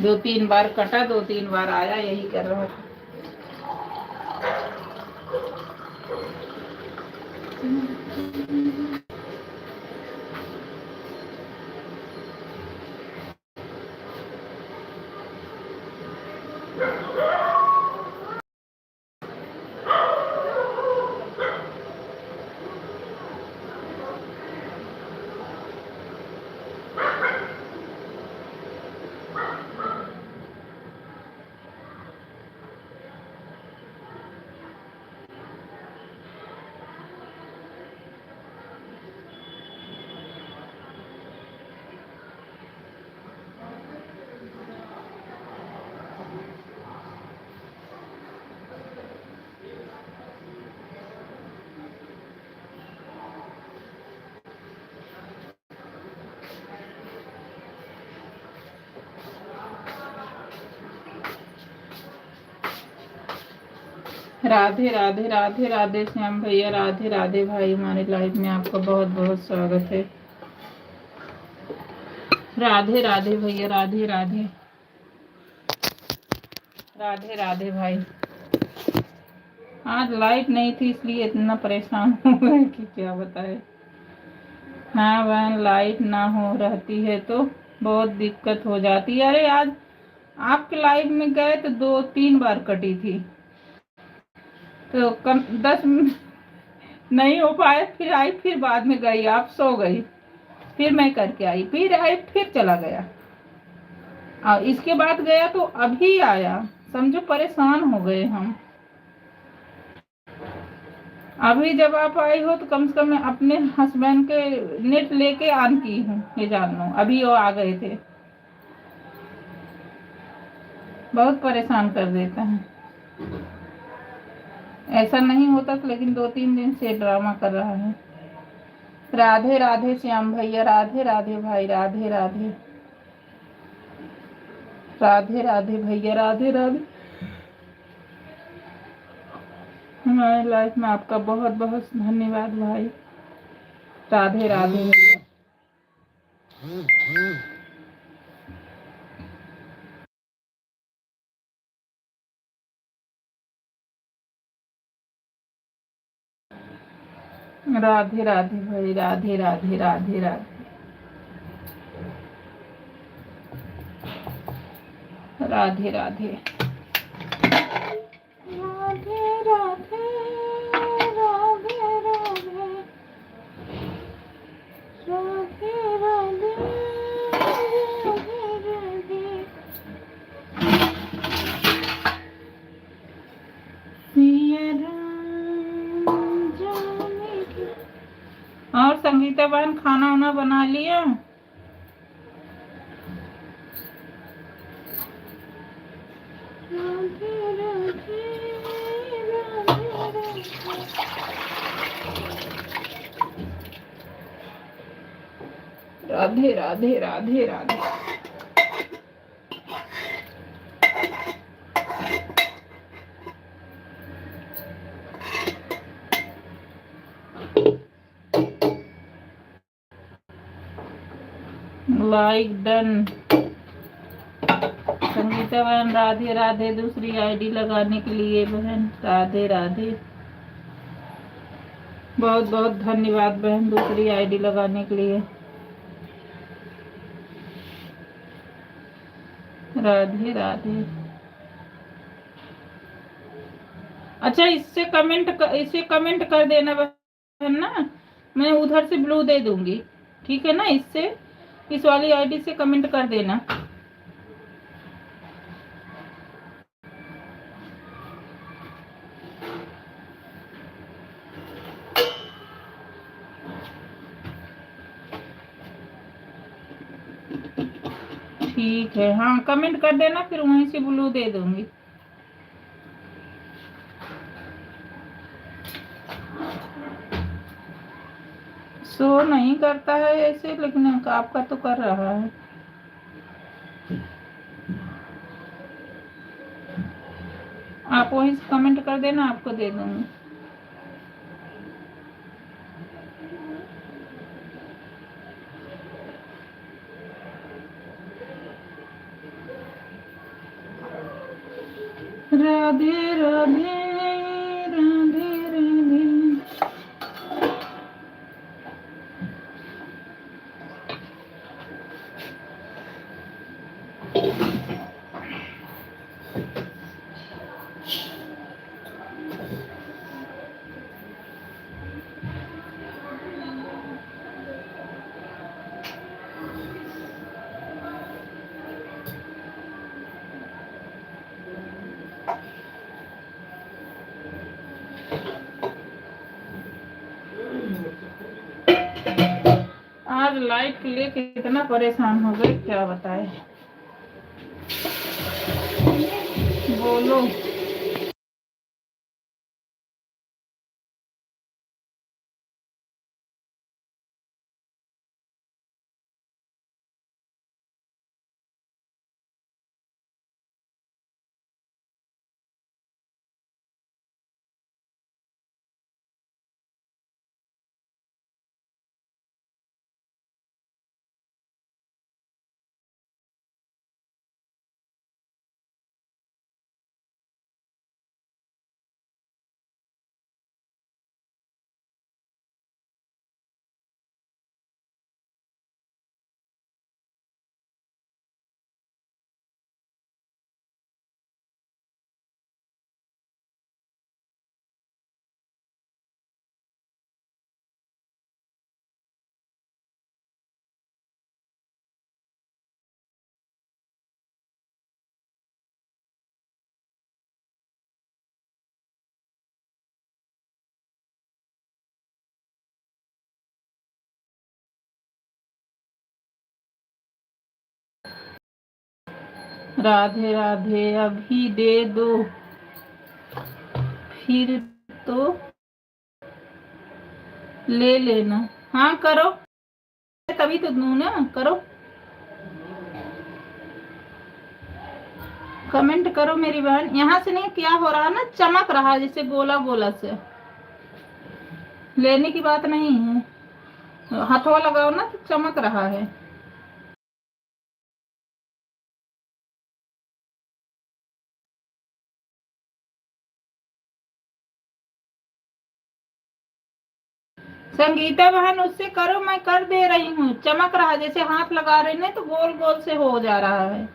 2-3 बार कटा, 2-3 बार आया, यही कर रहा था। राधे राधे राधे राधे श्याम भैया, राधे राधे भाई। हमारे लाइफ में आपका बहुत बहुत स्वागत है। राधे राधे भैया, राधे राधे राधे राधे भाई। आज लाइट नहीं थी इसलिए इतना परेशान हो गए कि क्या बताए। हाँ बहन, लाइट ना हो रहती है तो बहुत दिक्कत हो जाती है। अरे आज आपके लाइफ में गए तो 2-3 बार कटी थी, तो कम 10 नहीं हो पाए, फिर आई, फिर बाद में गई, आप सो गई, फिर मैं करके आई, फिर आई, फिर चला गया, और इसके बाद गया तो अभी आया। समझो परेशान हो गए हम। अभी जब आप आई हो तो कम से कम मैं अपने हस्बैंड के नेट लेके ऑन की हूँ, ये जान लो। अभी वो आ गए थे, बहुत परेशान कर देते हैं। ऐसा नहीं होता, लेकिन 2-3 दिन से ड्रामा कर रहा है। राधे राधे श्याम भैया, राधे राधे भाई, राधे राधे राधे राधे भैया, राधे राधे। हमारे लाइफ में आपका बहुत बहुत धन्यवाद भाई। राधे राधे भैया। राधे राधे भाई, राधे राधे राधे राधे राधे राधे राधे राधे राधे राधे राधे राधे राधे सिया राम जाने की। और संगीता बहन, खाना वाना बना लिया? राधे राधे राधे राधे राधे राधे राधे राधे। Like done. संगीता बहन राधे राधे, दूसरी आईडी लगाने के लिए बहन राधे राधे। बहुत बहुत धन्यवाद बहन दूसरी आईडी लगाने के लिए। राधे राधे। अच्छा इसे कमेंट कर देना बहन ना, मैं उधर से ब्लू दे दूंगी, ठीक है ना। इससे इस वाली आईडी से कमेंट कर देना। ठीक है, हाँ कमेंट कर देना, फिर वहीं से ब्लू दे दूंगी। शो नहीं करता है ऐसे, लेकिन आपका तो कर रहा है। आप वहीं से कमेंट कर देना, आपको दे दूंगी। राधे राधे राधे राधे। आज लाइट के लिए कितना परेशान हो गए क्या बताए। बोलो। राधे राधे। अभी दे दो फिर तो ले लेना। हाँ करो, तभी तो दूँ ना, करो कमेंट करो मेरी बहन। यहाँ से नहीं, क्या हो रहा है ना, चमक रहा है जैसे गोला गोला से। लेने की बात नहीं है, हाथों लगाओ ना तो चमक रहा है। संगीता बहन उससे करो, मैं कर दे रही हूँ। चमक रहा है जैसे हाथ लगा रहे ना तो गोल गोल से हो जा रहा है,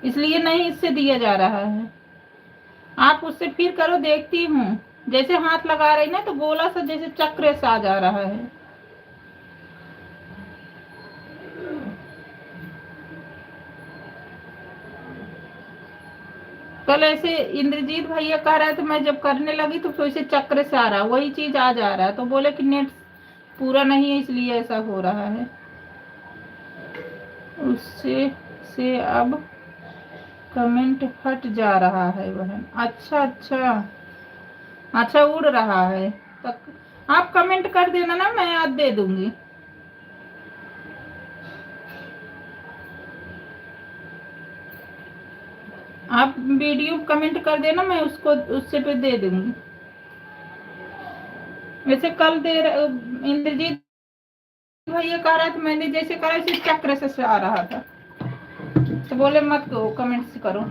इसलिए नहीं इससे दिया जा रहा है। आप उससे फिर करो, देखती हूँ। जैसे हाथ लगा रही ना तो गोला सा जैसे चक्र सा आ जा रहा है। कल ऐसे इंद्रजीत भैया कह रहे थे, मैं जब करने लगी तो वैसे चक्र से आ रहा, वही चीज आ जा रहा है, तो बोले कि नेट पूरा नहीं है इसलिए ऐसा हो रहा है। उससे से अब कमेंट हट जा रहा है बहन। अच्छा अच्छा अच्छा, उड़ रहा है। तक आप कमेंट कर देना ना, मैं आज दे दूंगी। आप वीडियो कमेंट कर देना, मैं उसको उससे पे दे दूंगी। वैसे कल इंद्रजीत भैया कह रहा था, मैंने जैसे करा इसे चक्र से आ रहा था, तो बोले मत कमेंट्स करो।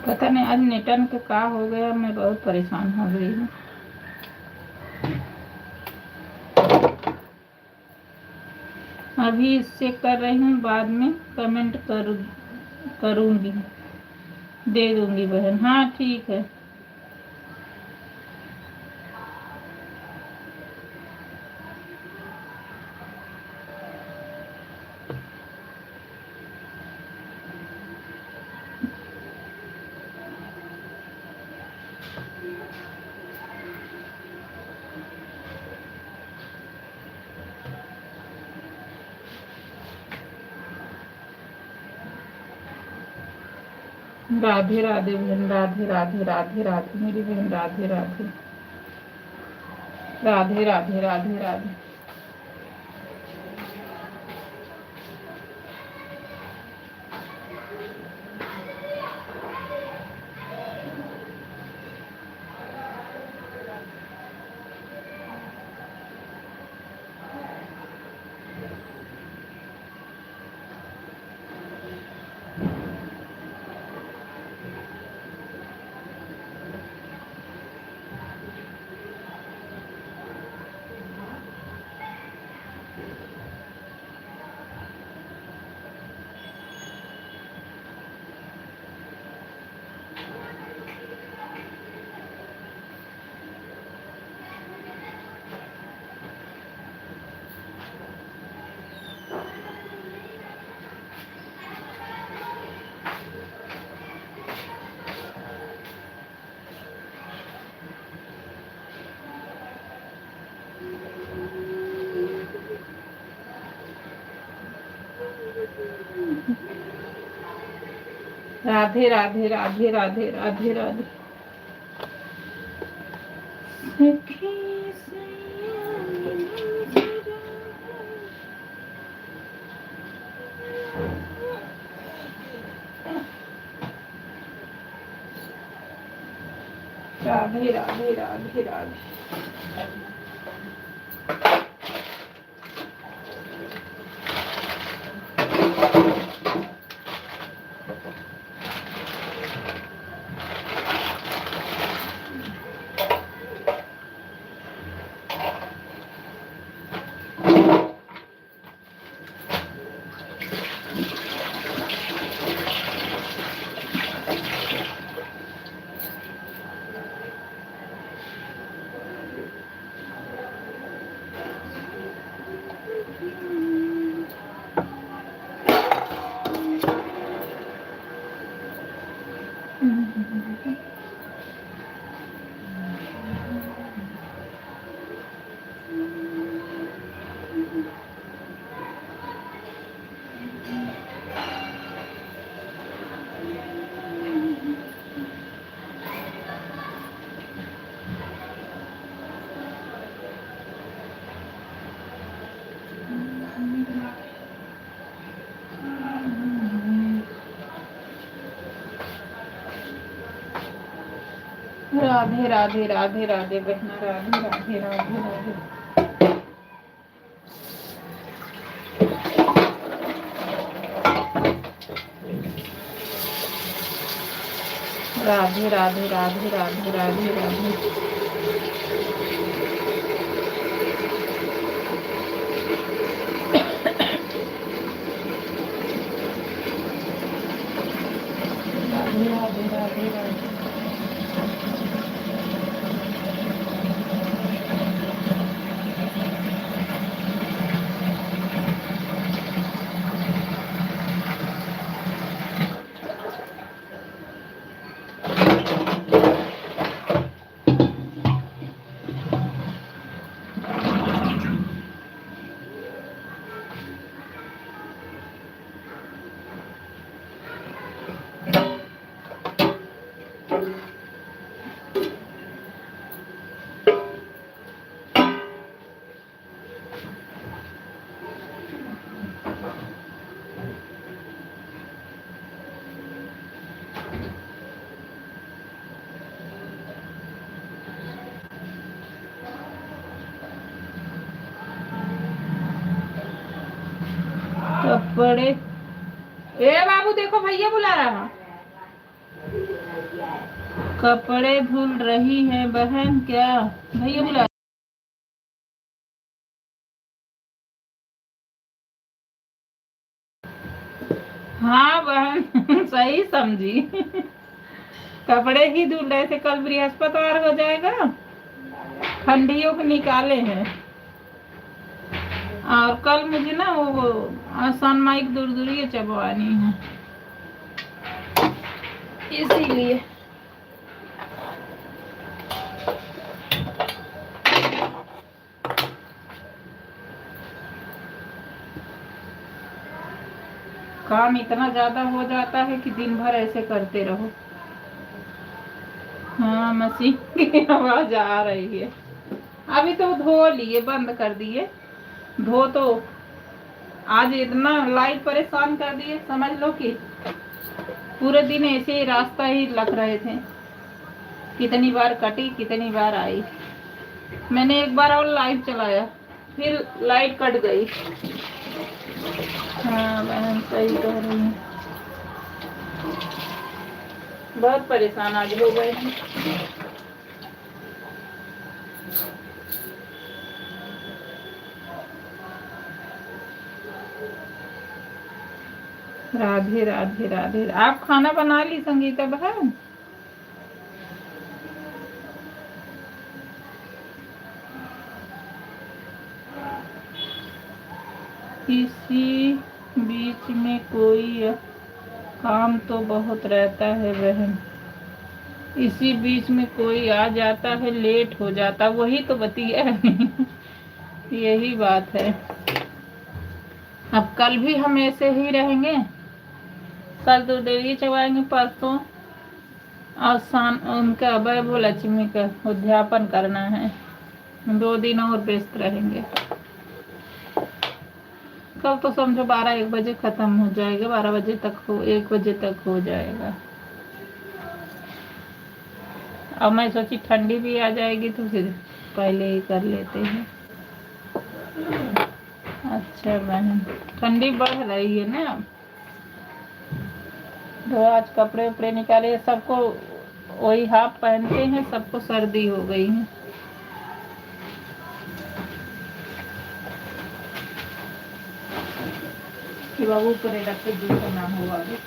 पता नहीं आज नेटन के का हो गया, मैं बहुत परेशान हो गई हूँ। अभी इससे कर रही हूँ, बाद में कमेंट करूँगी, दे दूँगी बहन। हाँ ठीक है। राधे राधे बहन, राधे राधे राधे राधे मेरी बहन, राधे राधे राधे राधे राधे राधे। राधे राधे राधे राधे राधे राधे। राधे राधे राधे राधे। राधे राधे राधे राधे बहना, राधे राधे राधे राधे। राधे राधे राधे राधे राधे राधे। राधे राधे राधे राधे। कपड़े, ए बाबू देखो भैया बुला रहा। कपड़े धुल रही है बहन क्या? भैया बुला। हाँ बहन सही समझी। कपड़े ही धुल रहे थे, कल बृहस्पतिवार हो जाएगा, ठंडियों को निकाले हैं। और कल मुझे ना वो आसान माइक दूरदूरी चबवानी है, इसीलिए। काम इतना ज्यादा हो जाता है कि दिन भर ऐसे करते रहो। हाँ मशीन की आवाज आ रही है। अभी तो धो लिए, बंद कर दिए। धो तो आज इतना लाइट परेशान कर दिए, समझ लो कि पूरे दिन ऐसे ही रास्ता ही लग रहे थे। कितनी बार कटी, कितनी बार आई। मैंने एक बार और लाइट चलाया, फिर लाइट कट गई। हाँ बहन सही कह रही है, बहुत परेशान आज हो गए हैं। राधे राधे राधे। आप खाना बना ली संगीता बहन? इसी बीच में कोई काम तो बहुत रहता है बहन, इसी बीच में कोई आ जाता है, लेट हो जाता, वही तो बतिया है। यही बात है। अब कल भी हम ऐसे ही रहेंगे, कल तो देवी चबाएंगे, परसों और शाम उनका वैभव लक्ष्मी का उद्यापन करना है। 2 दिन और व्यस्त रहेंगे। कल तो समझो 12-1 बजे खत्म हो जाएगा, 12 बजे तक हो, 1 बजे तक हो जाएगा। अब मैं सोची ठंडी भी आ जाएगी तो फिर पहले ही कर लेते हैं। अच्छा बहन, ठंडी बढ़ रही है ना। तो आज कपड़े उपड़े निकाले, सबको वही हाफ पहनते हैं, सबको सर्दी हो गई है। कि बाबू ऊपर रखे दूसरा नाम हुआ अभी।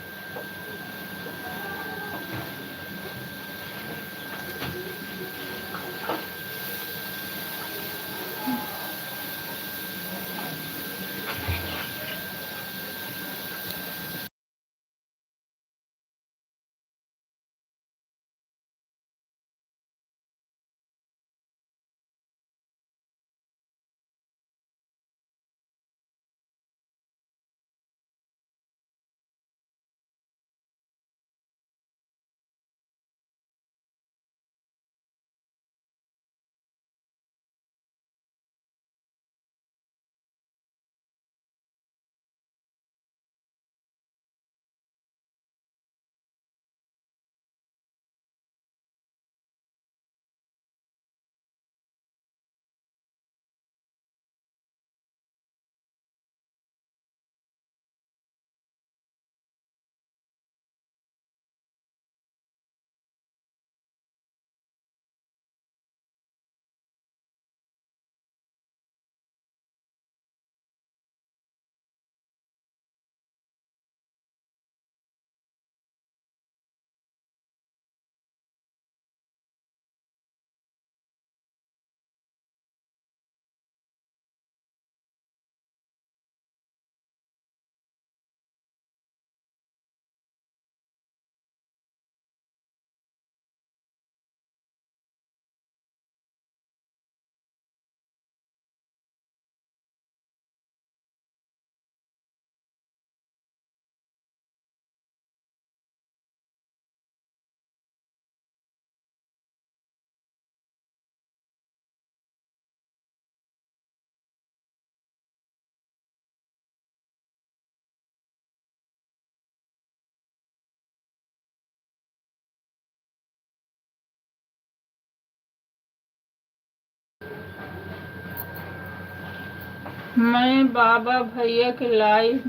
मैं बाबा भैया के लाइव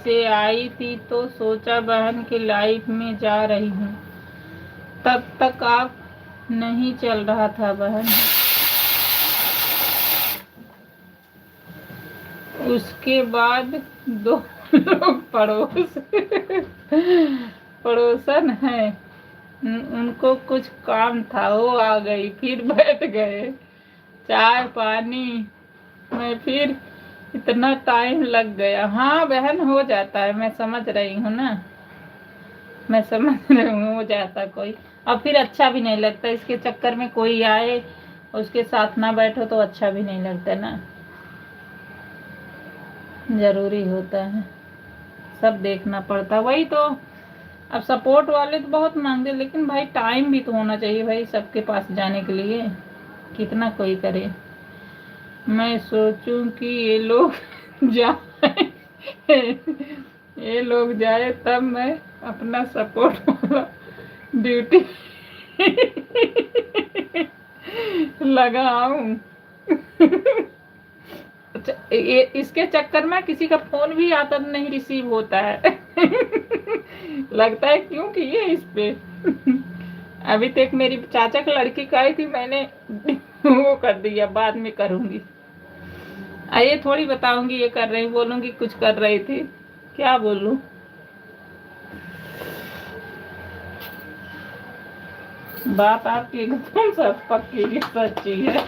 से आई थी तो सोचा बहन के लाइफ में जा रही हूँ, तब तक आप नहीं चल रहा था बहन। उसके बाद दो लोग पड़ोसन हैं, उनको कुछ काम था, वो आ गई, फिर बैठ गए चाय पानी में, फिर इतना टाइम लग गया। हाँ बहन, हो जाता है, मैं समझ रही हूँ ना, मैं समझ रही हूँ, हो जाता कोई। अब फिर अच्छा भी नहीं लगता, इसके चक्कर में कोई आए उसके साथ ना बैठो तो अच्छा भी नहीं लगता ना, जरूरी होता है, सब देखना पड़ता। वही तो, अब सपोर्ट वाले तो बहुत मांगते, लेकिन भाई टाइम भी तो होना चाहिए भाई सबके पास जाने के लिए, कितना कोई करे। मैं सोचूं कि ये लोग जाए ये लोग जाए तब मैं अपना सपोर्ट वाला ड्यूटी लगाऊं। अच्छा, ये इसके चक्कर में किसी का फोन भी आता नहीं रिसीव होता है लगता है क्यों कि ये इस पे अभी तक मेरी चाचा की लड़की का आई थी, मैंने वो कर दिया, बाद में करूंगी। ये थोड़ी बताऊंगी ये कर रही, बोलूंगी कुछ कर रही थी, क्या बोलूं। बात आपकी एकदम सब पक्की सच्ची है।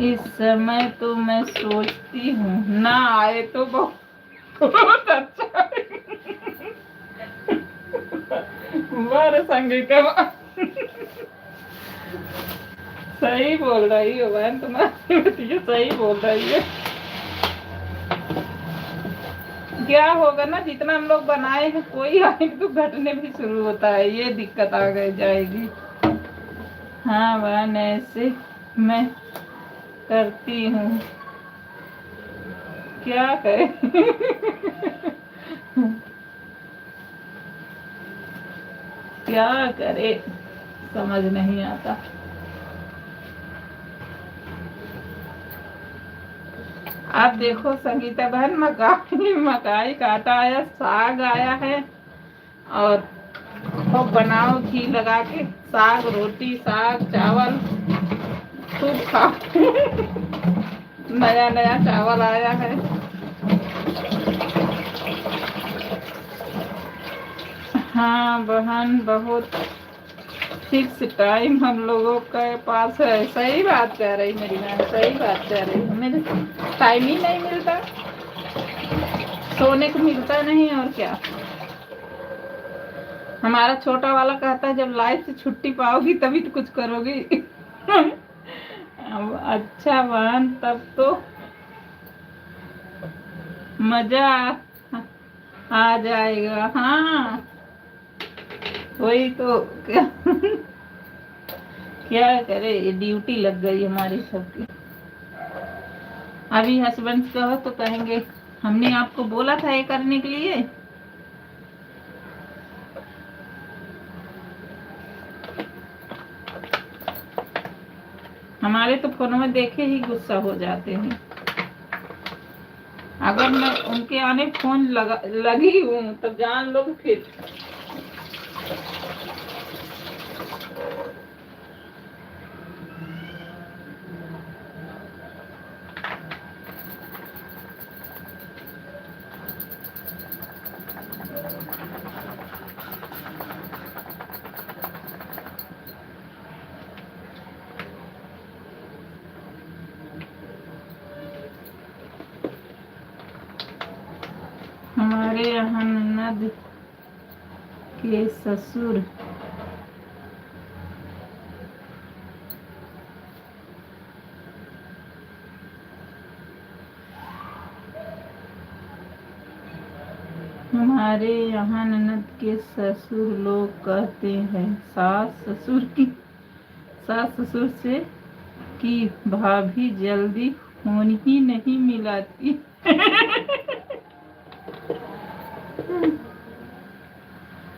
इस समय तो मैं सोचती हूँ ना आए तो बहुत अच्छा वर संगीता सही बोल रही हो बहन, तुम्हारी बेटी सही बोल रही है। क्या होगा ना, जितना हम लोग बनाए हैं कोई आए तो घटने भी शुरू होता है, ये दिक्कत आ गई जाएगी। हाँ बहन, ऐसे मैं करती हूँ, क्या करें क्या करे, समझ नहीं आता। आप देखो संगीता बहन, मकाई काटा आया, साग आया है, और खूब बनाओ घी लगा के, साग रोटी साग चावल खूब खाओ नया नया चावल आया है। हाँ बहन, बहुत फिक्स टाइम हम लोगों के पास है। सही बात कह रही मेरी बहन, सही बात कह रही, हमें टाइम ही नहीं मिलता, सोने को मिलता नहीं, और क्या। हमारा छोटा वाला कहता है जब लाइफ से छुट्टी पाओगी तभी तो कुछ करोगी अच्छा बहन, तब तो मजा आ जाएगा। हाँ वही तो, क्या क्या करे, ये ड्यूटी लग गई हमारी सबकी। अभी हस्बैंड कहो तो कहेंगे हमने आपको बोला था ये करने के लिए। हमारे तो फोन में देखे ही गुस्सा हो जाते हैं, अगर मैं उनके आने फोन लगी हूँ तो जान लो फिर। हमारे यहाँ ननद के ससुर हमारे यहाँ ननद के ससुर लोग कहते हैं सास ससुर से कि भाभी जल्दी फोन ही नहीं मिलाती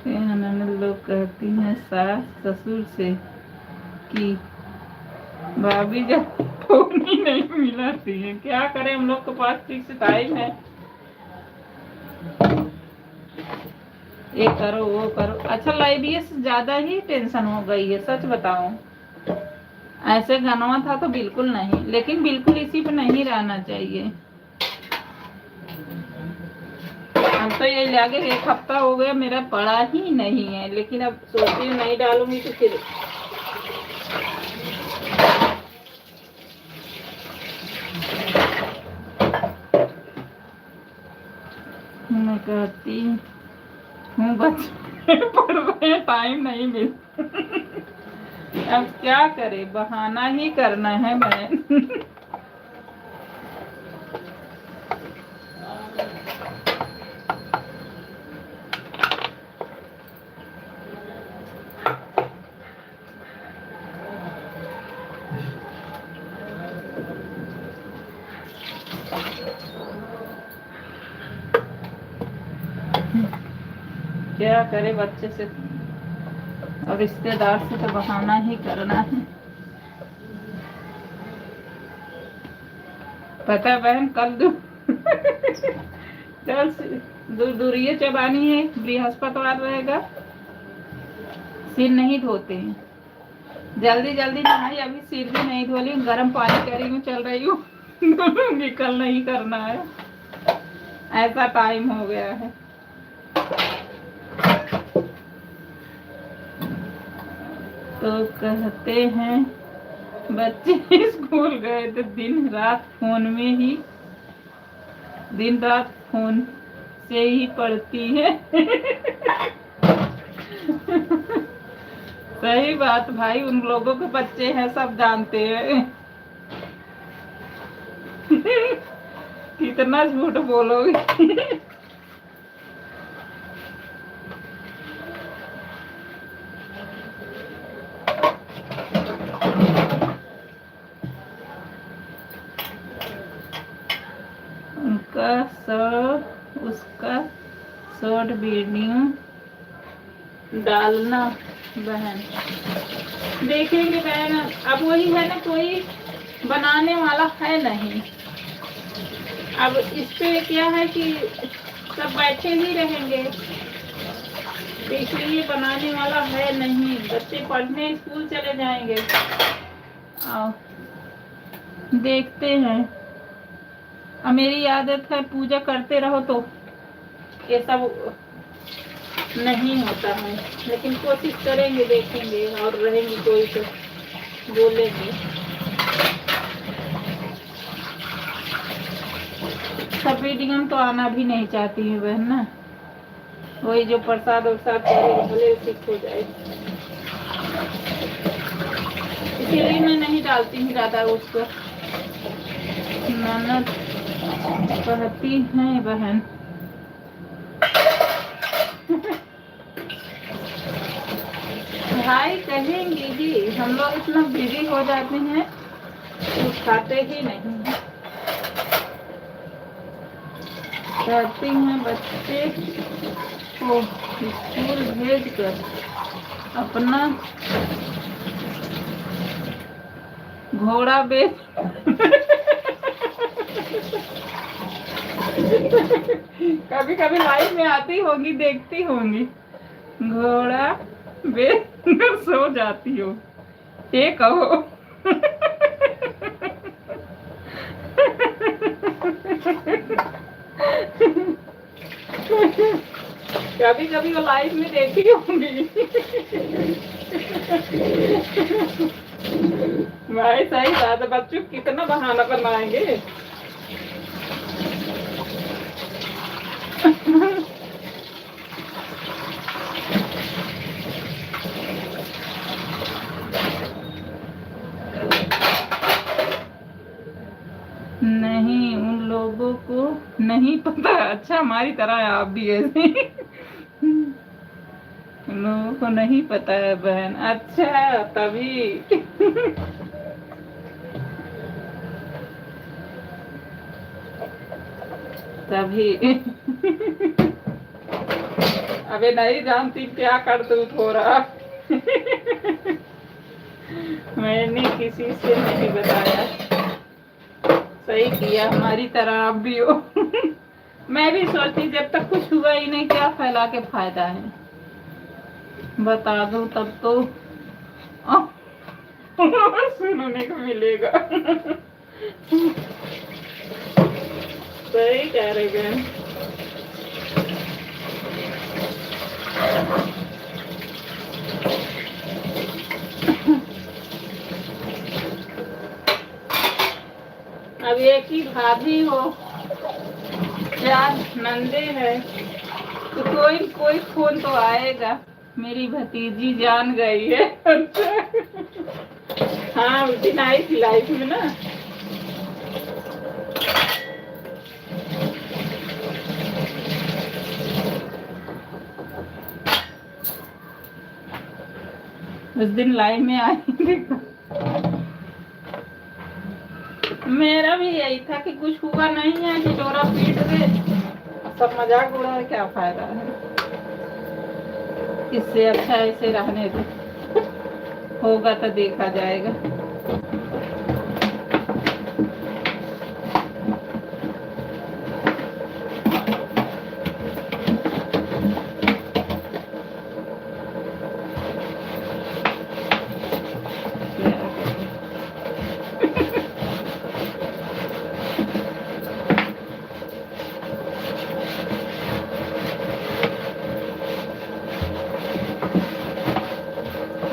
ननद लोग कहती हैं सास ससुर से कि भाभी जब फोन ही नहीं मिलाती है, क्या करें, हम लोग के पास फिक्स टाइम है, ये करो वो करो। अच्छा लाइव ये ज्यादा ही टेंशन हो गई है, सच बताऊं। ऐसे गनवा था तो बिल्कुल नहीं, लेकिन बिल्कुल इसी पे नहीं रहना चाहिए। हम तो ये लागे एक हफ्ता हो गया मेरा पड़ा ही नहीं है, लेकिन अब सोचती हूँ नहीं डालूंगी तो फिर मैं कहती हूँ बच्चे पढ़ रहे हैं, टाइम नहीं मिल अब क्या करे, बहाना ही करना है मैं। क्या करे, बच्चे से और रिश्तेदार से तो बहाना ही करना है। पता है बहन, कल कल दूरिये चबानी है, बृहस्पतिवार रहेगा, सिर नहीं धोते हैं, जल्दी जल्दी नहाई, अभी सिर भी नहीं धो ली, गर्म पानी करी हूँ, चल रही हूँ धुलूंगी, कल नहीं करना है, ऐसा टाइम हो गया है। तो कहते हैं बच्चे स्कूल गए तो दिन रात फोन से ही पढ़ती है। सही बात भाई, उन लोगों के बच्चे हैं, सब जानते हैं। कितना झूठ बोलोगे। उसका शॉर्ट वीडियो डालना बहन, देखेंगे बहन। अब वही है ना, कोई बनाने वाला है नहीं। अब इस पे क्या है कि सब बैठे ही रहेंगे, इसलिए बनाने वाला है नहीं। बच्चे पढ़ने स्कूल चले जाएंगे, आओ देखते हैं। अब मेरी आदत है पूजा करते रहो तो ये सब नहीं होता है, लेकिन कोशिश करेंगे, देखेंगे, और रहेंगे कोई तो बोलेंगे। सब वीडियो तो आना भी नहीं चाहती है बहन ना, वही जो प्रसाद वरसाद करेगा भले ठीक हो जाए, इसीलिए मैं नहीं डालती हूँ ज़्यादा उसको। ननद कहती हैं बहन भाई कहेंगे ही, हम लोग इतना बिजी हो जाते हैं उठाते ही नहीं। कहती हैं बच्चे को स्कूल भेजकर अपना घोड़ा बेच कभी कभी लाइव में आती होंगी, देखती होंगी, घोड़ा बेच सो जाती हो, ये कहो। कभी कभी वो लाइव में देखी होंगी। भाई सही बात है, बच्चों कितना बहाना बनाएंगे। नहीं, उन लोगों को नहीं पता। अच्छा हमारी तरह है आप भी ऐसे। उन लोगों को नहीं पता है बहन, अच्छा तभी। तभी अबे नहीं जानती क्या कर तू थोड़ा। मैंने किसी से नहीं बताया। सही किया, हमारी तरह आप भी हो। मैं भी सोचती जब तक कुछ हुआ ही नहीं क्या फैला के फायदा है, बता दो तब तो सुनने को मिलेगा। सही कह रहे बहन। अब एक ही भाभी हो, चार नंदे हैं, तो कोई कोई फोन तो आएगा। मेरी भतीजी जान गई है। हाँ उस दिन आई थी लाइफ में ना। उस दिन लाइव में आई। मेरा भी यही था कि कुछ हुआ नहीं है, कि डोरा पीट दे, सब मजाक उड़ा, क्या फायदा है, इससे अच्छा ऐसे रहने दो, होगा तो देखा जाएगा।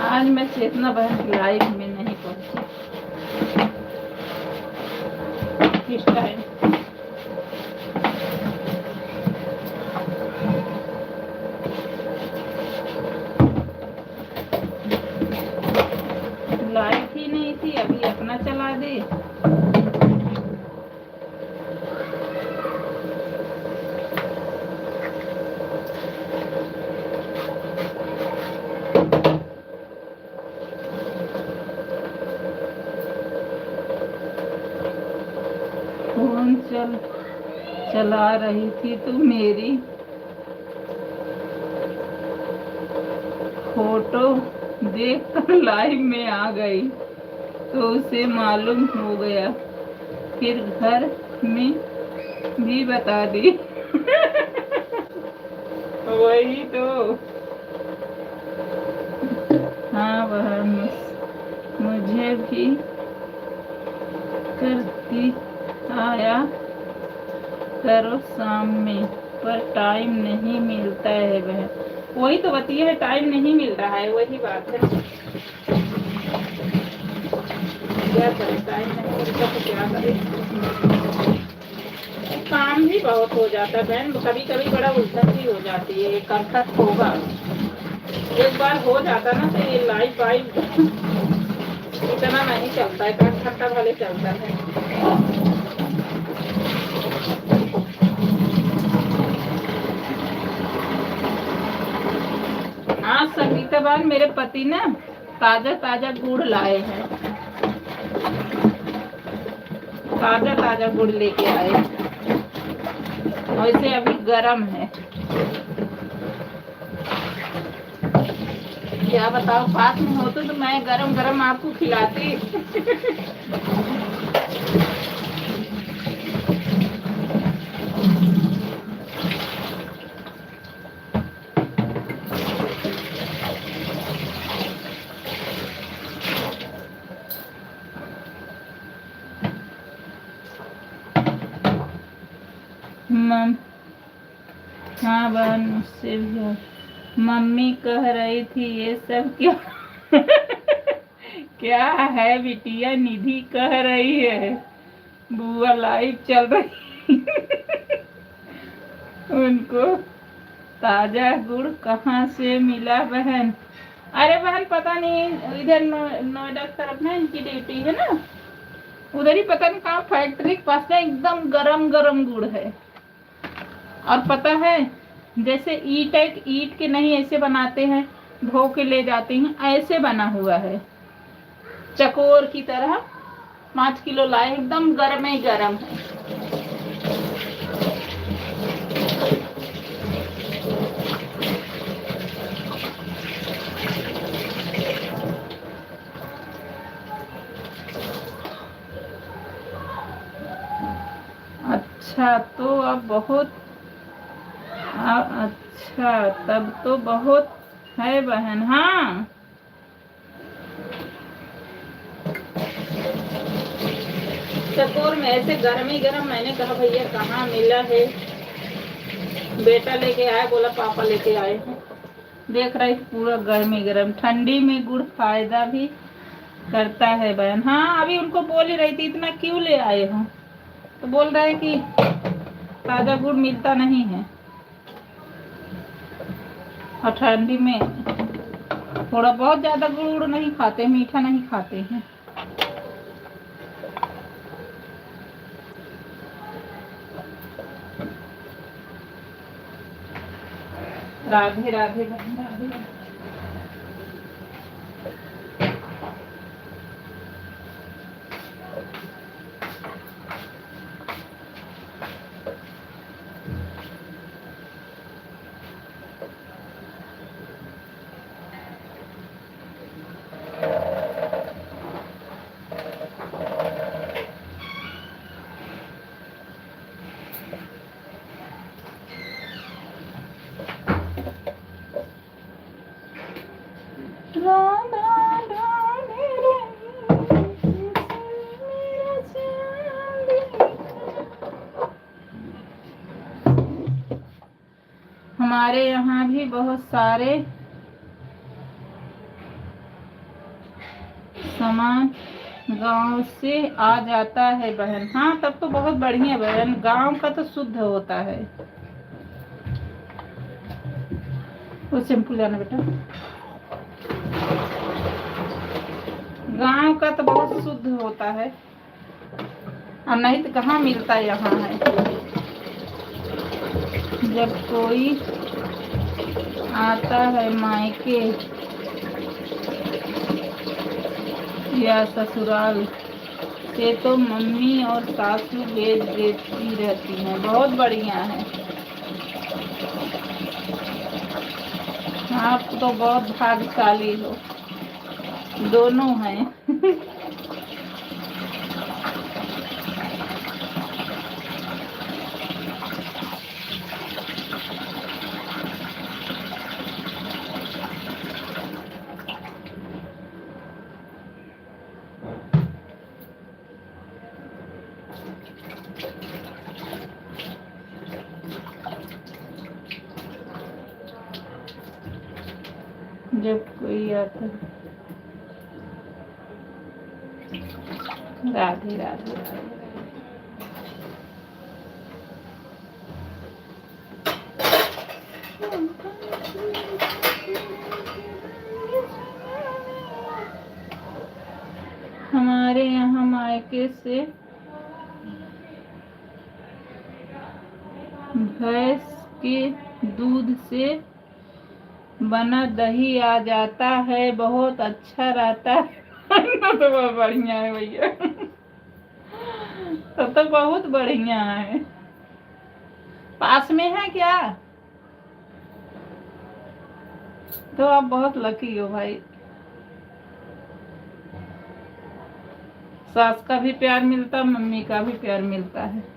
आज मैं चेतना बहन की लाइफ में नहीं पहुंची। किस टाइम लाइफ ही नहीं थी, अभी अपना चला दे। फोन चला रही थी तो मेरी फोटो देखकर लाइव में आ गई, तो उसे मालूम हो गया, फिर घर में भी बता दी। वही तो। हाँ वह मुझे भी करती आया करो शाम में, पर टाइम नहीं मिलता है। वह वही तो बतिया है, टाइम नहीं मिल रहा है, वही बात है। क्या करें, टाइम नहीं मिलता तो क्या करें। काम भी बहुत हो जाता है बहन, कभी कभी बड़ा उलझन भी हो जाती है। कब तक होगा, एक बार हो जाता ना तो ये लाइफ वाइफ इतना नहीं चलता है, घंटा भले चलता है। आज संगीता बहन मेरे पति ने ताजा ताजा गुड़ लाए हैं, ताजा ताजा गुड़ लेके आए, वैसे अभी गरम है। क्या बताओ, पास में होते तो मैं गरम गरम आपको खिलाती। हाँ बहन मुझसे भी मम्मी कह रही थी ये सब क्या क्या है बिटिया, निधि कह रही है बुआ लाइव चल रही। उनको ताजा गुड़ कहाँ से मिला बहन? अरे बहन पता नहीं, इधर नोएडा तरफ ना इनकी ड्यूटी है ना, उधर ही पता नहीं कहाँ फैक्ट्री के पास ना एकदम गरम गरम गुड़ है। और पता है जैसे ईट के नहीं ऐसे बनाते हैं, धो के ले जाते हैं, ऐसे बना हुआ है चकोर की तरह। 5 किलो लाए, एकदम गरम ही गरम है। अच्छा तो अब बहुत अच्छा तब तो बहुत है बहन। हाँ चकोर में ऐसे गर्मी गर्म, मैंने कहा भैया कहाँ मिला है। बेटा लेके आया, बोला पापा लेके आए हैं। देख रही पूरा गर्मी गर्म। ठंडी में गुड़ फायदा भी करता है बहन। हाँ अभी उनको बोल ही रही थी इतना क्यों ले आए हो, तो बोल रहे कि ताज़ा गुड़ मिलता नहीं है और ठंडी में थोड़ा बहुत ज़्यादा गुड़ नहीं खाते, मीठा नहीं खाते हैं। राधे राधे बहन, राधे राधे। हमारे यहाँ भी बहुत सारे सामान गांव से आ जाता है बहन। हाँ तब तो बहुत बढ़िया बहन, गांव का तो शुद्ध होता है। वो शैम्पू लाना बेटा, गांव का तो बहुत शुद्ध होता है और नहीं तो कहाँ मिलता यहाँ है। जब कोई आता है मायके या ससुराल से तो मम्मी और सासू भेज देती रहती हैं। बहुत बढ़िया है, आप तो बहुत भाग्यशाली हो, दोनों हैं। जब कोई आता है। राधे राधे राधे। हमारे यहाँ मायके से भैंस के दूध से बना दही आ जाता है, बहुत अच्छा रहता है। तो बहुत बढ़िया है भैया, तब तो बहुत बढ़िया है। पास में है क्या? तो आप बहुत लकी हो भाई, सास का भी प्यार मिलता, मम्मी का भी प्यार मिलता है।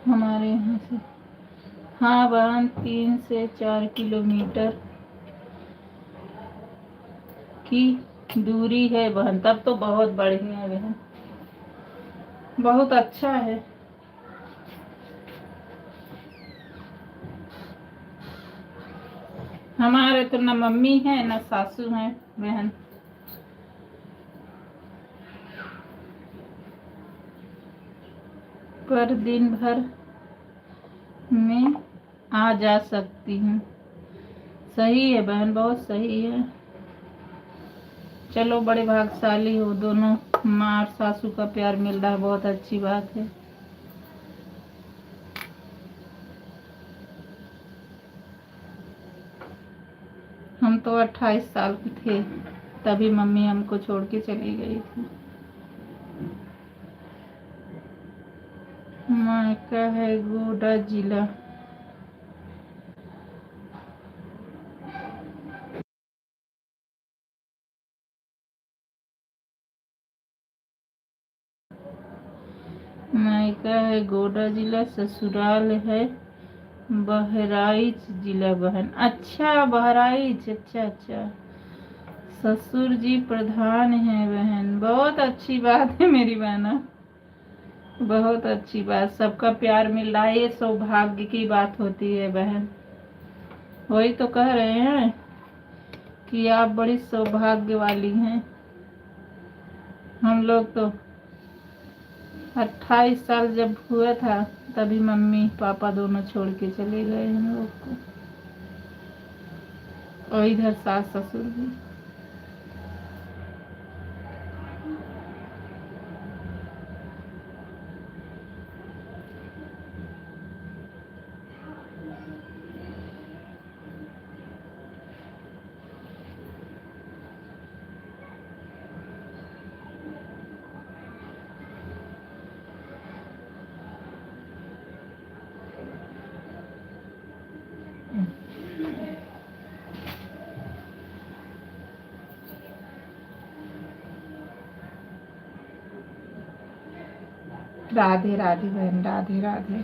हमारे यहाँ से हाँ बहन 3 से 4 किलोमीटर की दूरी है बहन। तब तो बहुत बढ़िया है बहन, बहुत अच्छा है। हमारे तो न मम्मी है न सासू है बहन। पर दिन भर में आ जा सकती हूँ। सही है बहन, बहुत सही है। चलो बड़े भाग्यशाली हो, दोनों माँ और सासू का प्यार मिल रहा है, बहुत अच्छी बात है। हम तो 28 साल के थे तभी मम्मी हमको छोड़ के चली गई थी। मायका है गोड्डा जिला। मायका है गोड्डा जिला, ससुराल है बहराइच जिला बहन। अच्छा बहराइच, अच्छा अच्छा। ससुर जी प्रधान हैं बहन, बहुत अच्छी बात है मेरी बहना, बहुत अच्छी बात। सबका प्यार मिल रहा है, ये सौभाग्य की बात होती है बहन। वही तो कह रहे हैं कि आप बड़ी सौभाग्य वाली हैं। हम लोग तो 28 साल जब हुआ था तभी मम्मी पापा दोनों छोड़ के चले गए हम लोग को, और इधर सास ससुर भी। राधे राधे बहन, राधे राधे।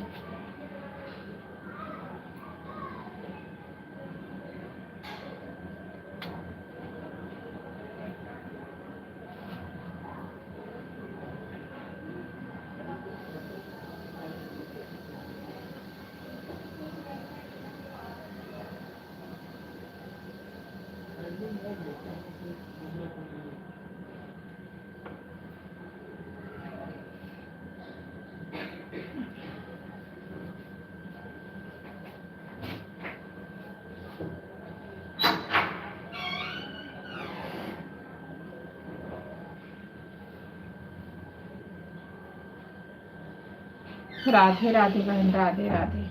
राधे राधे बहन, राधे राधे।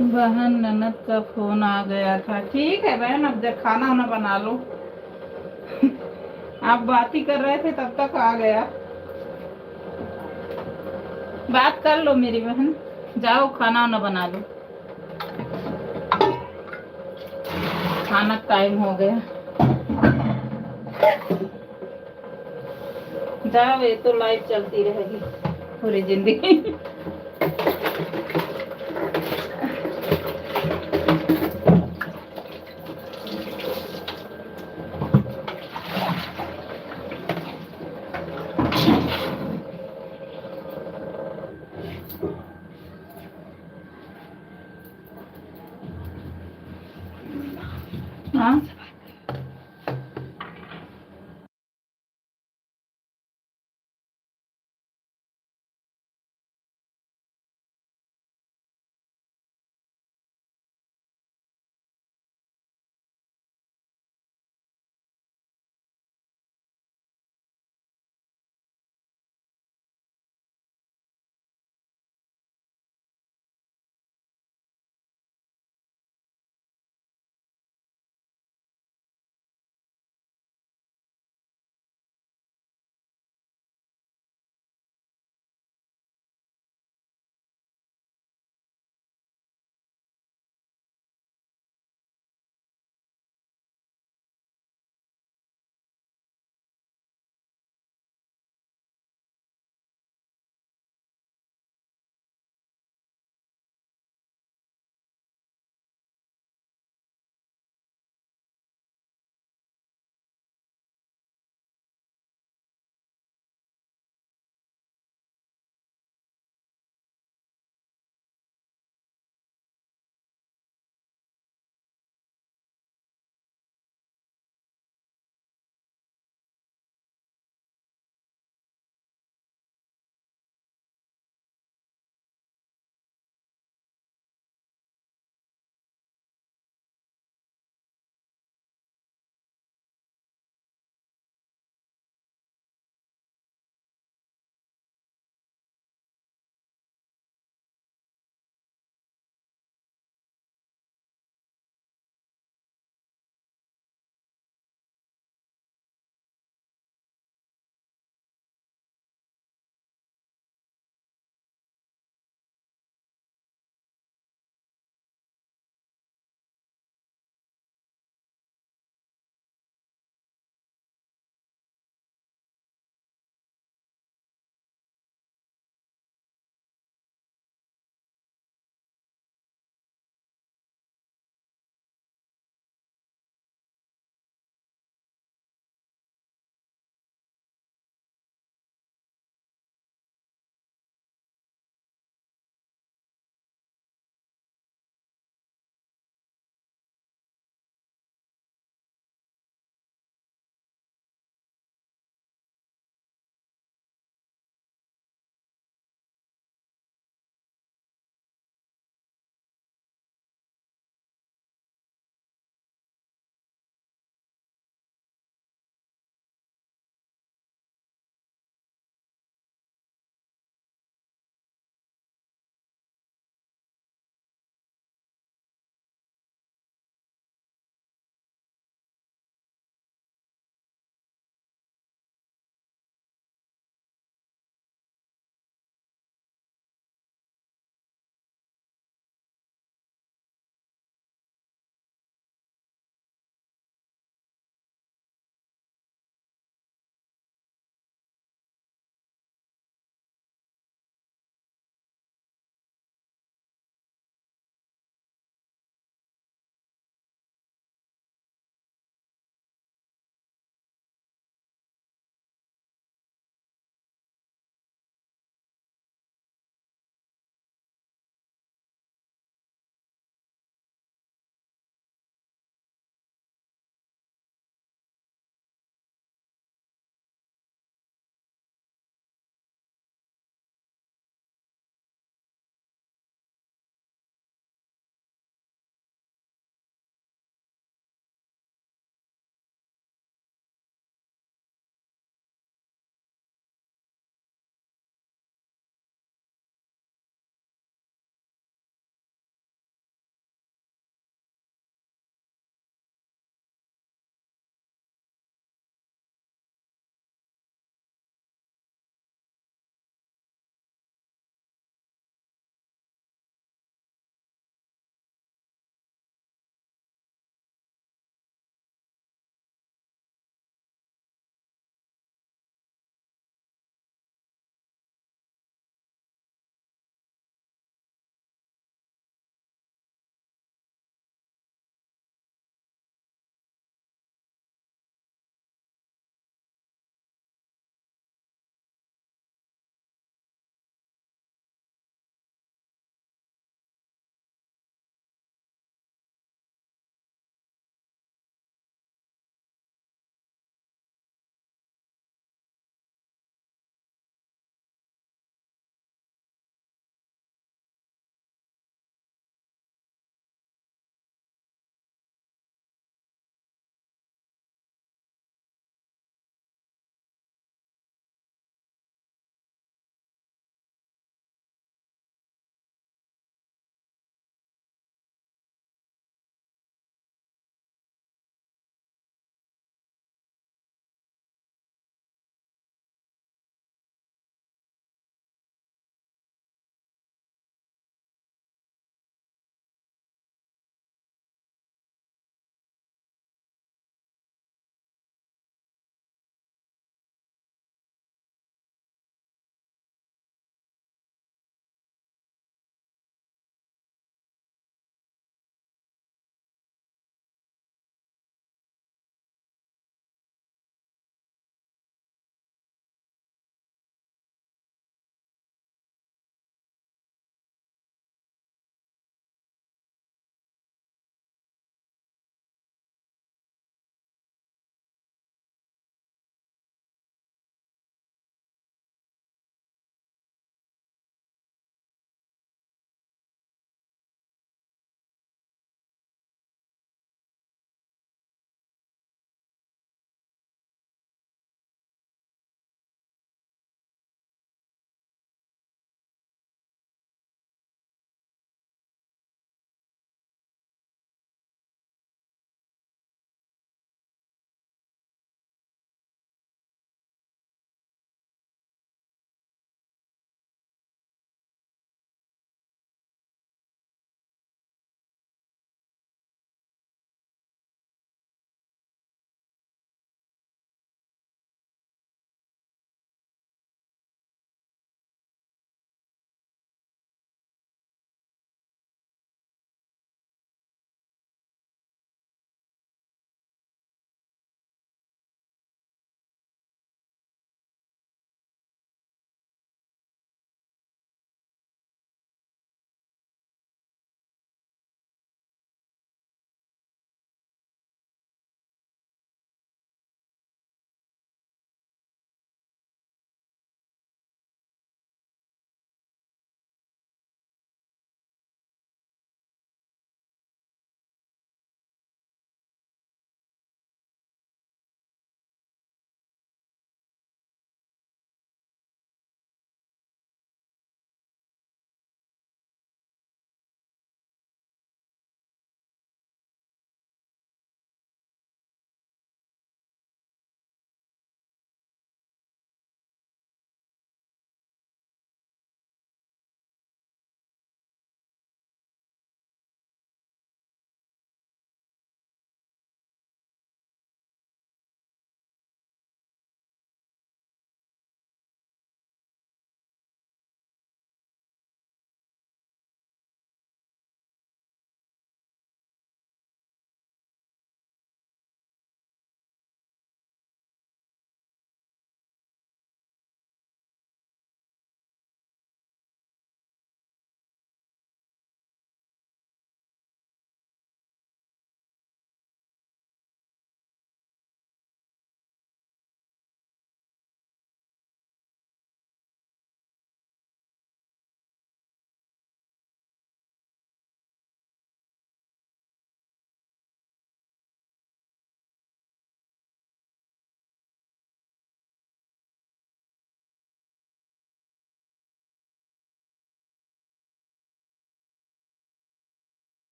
बहन ननद का फोन आ गया था। ठीक है बहन, अब जब खाना वाना बना लो। आप बात ही कर रहे थे तब तक आ गया। बात कर लो मेरी बहन, जाओ खाना वाना बना लो, खाना टाइम हो गया। जाओ, ये तो लाइफ चलती रहेगी पूरी जिंदगी। हाँ।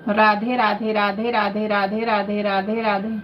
राधे राधे राधे राधे राधे राधे राधे राधे।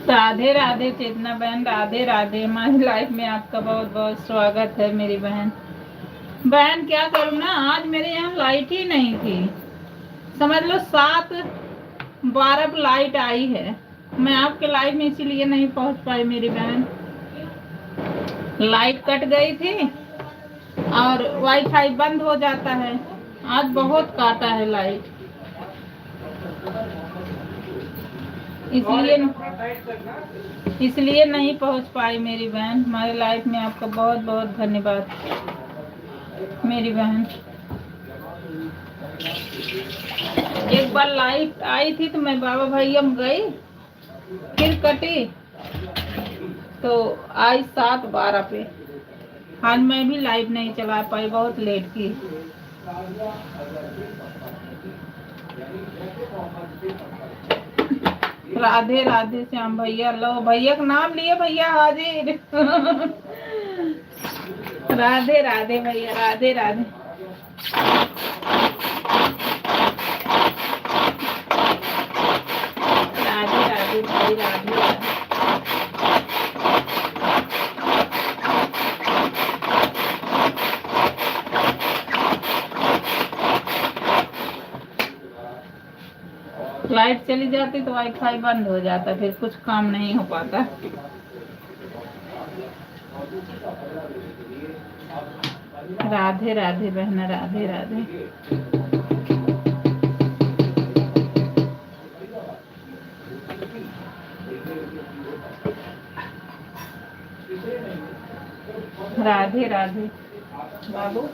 राधे राधे चेतना बहन, राधे राधे। हमारी लाइफ में आपका बहुत बहुत स्वागत है मेरी बहन। बहन क्या करूँ ना, आज मेरे यहाँ लाइट ही नहीं थी। समझ लो 7:12 पर लाइट आई है। मैं आपके लाइव में इसीलिए नहीं पहुँच पाई मेरी बहन। लाइट कट गई थी और वाईफाई बंद हो जाता है। आज बहुत काटा है लाइट, इसलिए नहीं पहुंच पाई मेरी बहन। हमारे लाइफ में आपका बहुत बहुत धन्यवाद मेरी बहन। एक बार लाइट आई थी तो मैं बाबा भैयम गई, फिर कटी तो आई 7:12 पे। आज मैं भी लाइव नहीं चला पाई, बहुत लेट की। राधे राधे श्याम भैया। लो भैया का नाम लिए, भैया हाजिर। राधे राधे भैया, राधे राधे। राधे राधे भाई, राधे राधे। लाइट चली जाती तो वाईफाई बंद हो जाता, फिर कुछ काम नहीं हो पाता। राधे राधे बहना, राधे राधे। राधे राधे बाबू।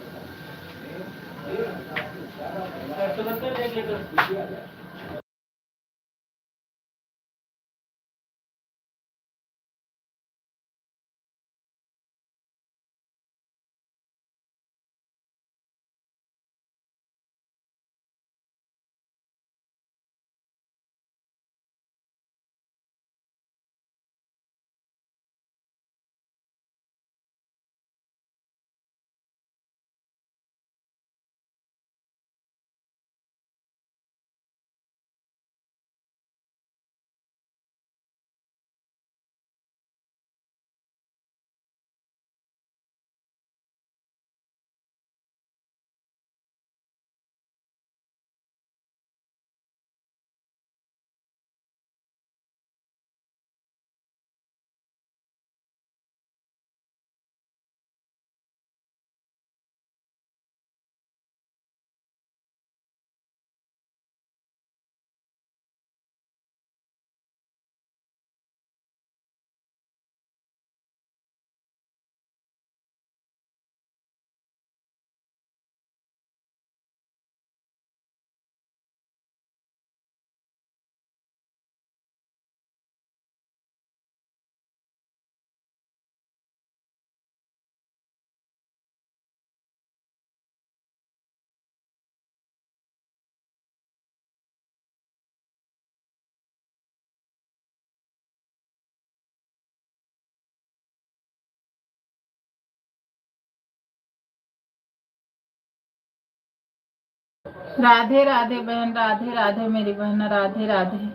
राधे राधे बहन, राधे राधे मेरी बहन, राधे राधे।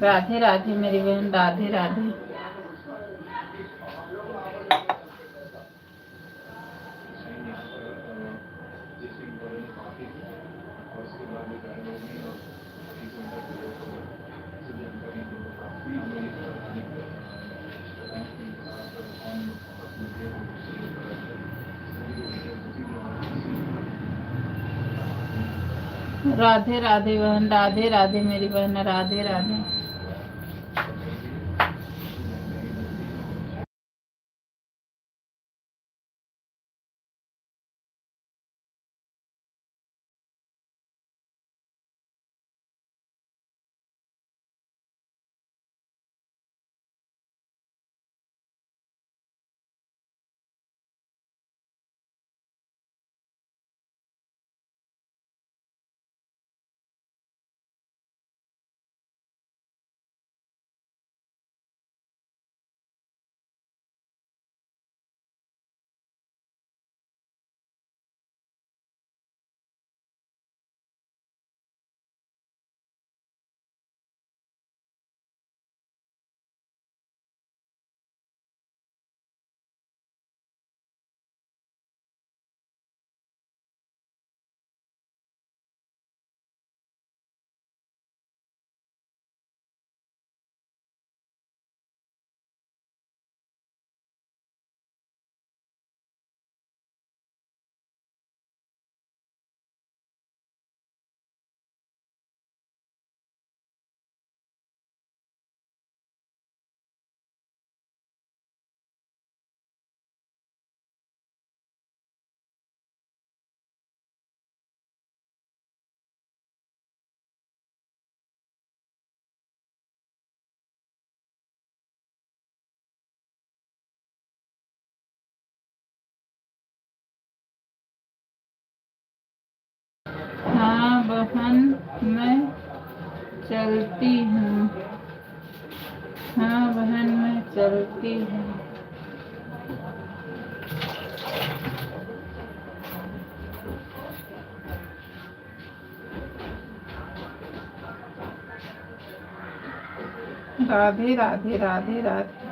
राधे राधे मेरी बहन, राधे राधे। राधे राधे बहन, राधे राधे मेरी बहन, राधे राधे। बहन मैं चलती हूँ। हाँ बहन मैं चलती हूँ। राधे राधे राधे राधे।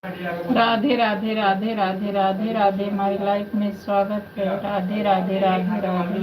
राधे राधे राधे राधे राधे राधे। हमारी लाइफ में स्वागत है। राधे राधे राधे राधे।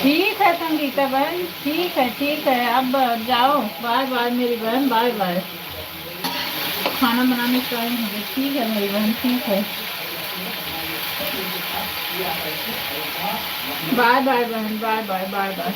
ठीक है संगीता बहन, ठीक है, अब जाओ, बाय बाय मेरी बहन, बाय बाय। खाना बनाने का टाइम हो गया, ठीक है मेरी बहन, ठीक है, बाय बाय बहन, bye bye, bye bye.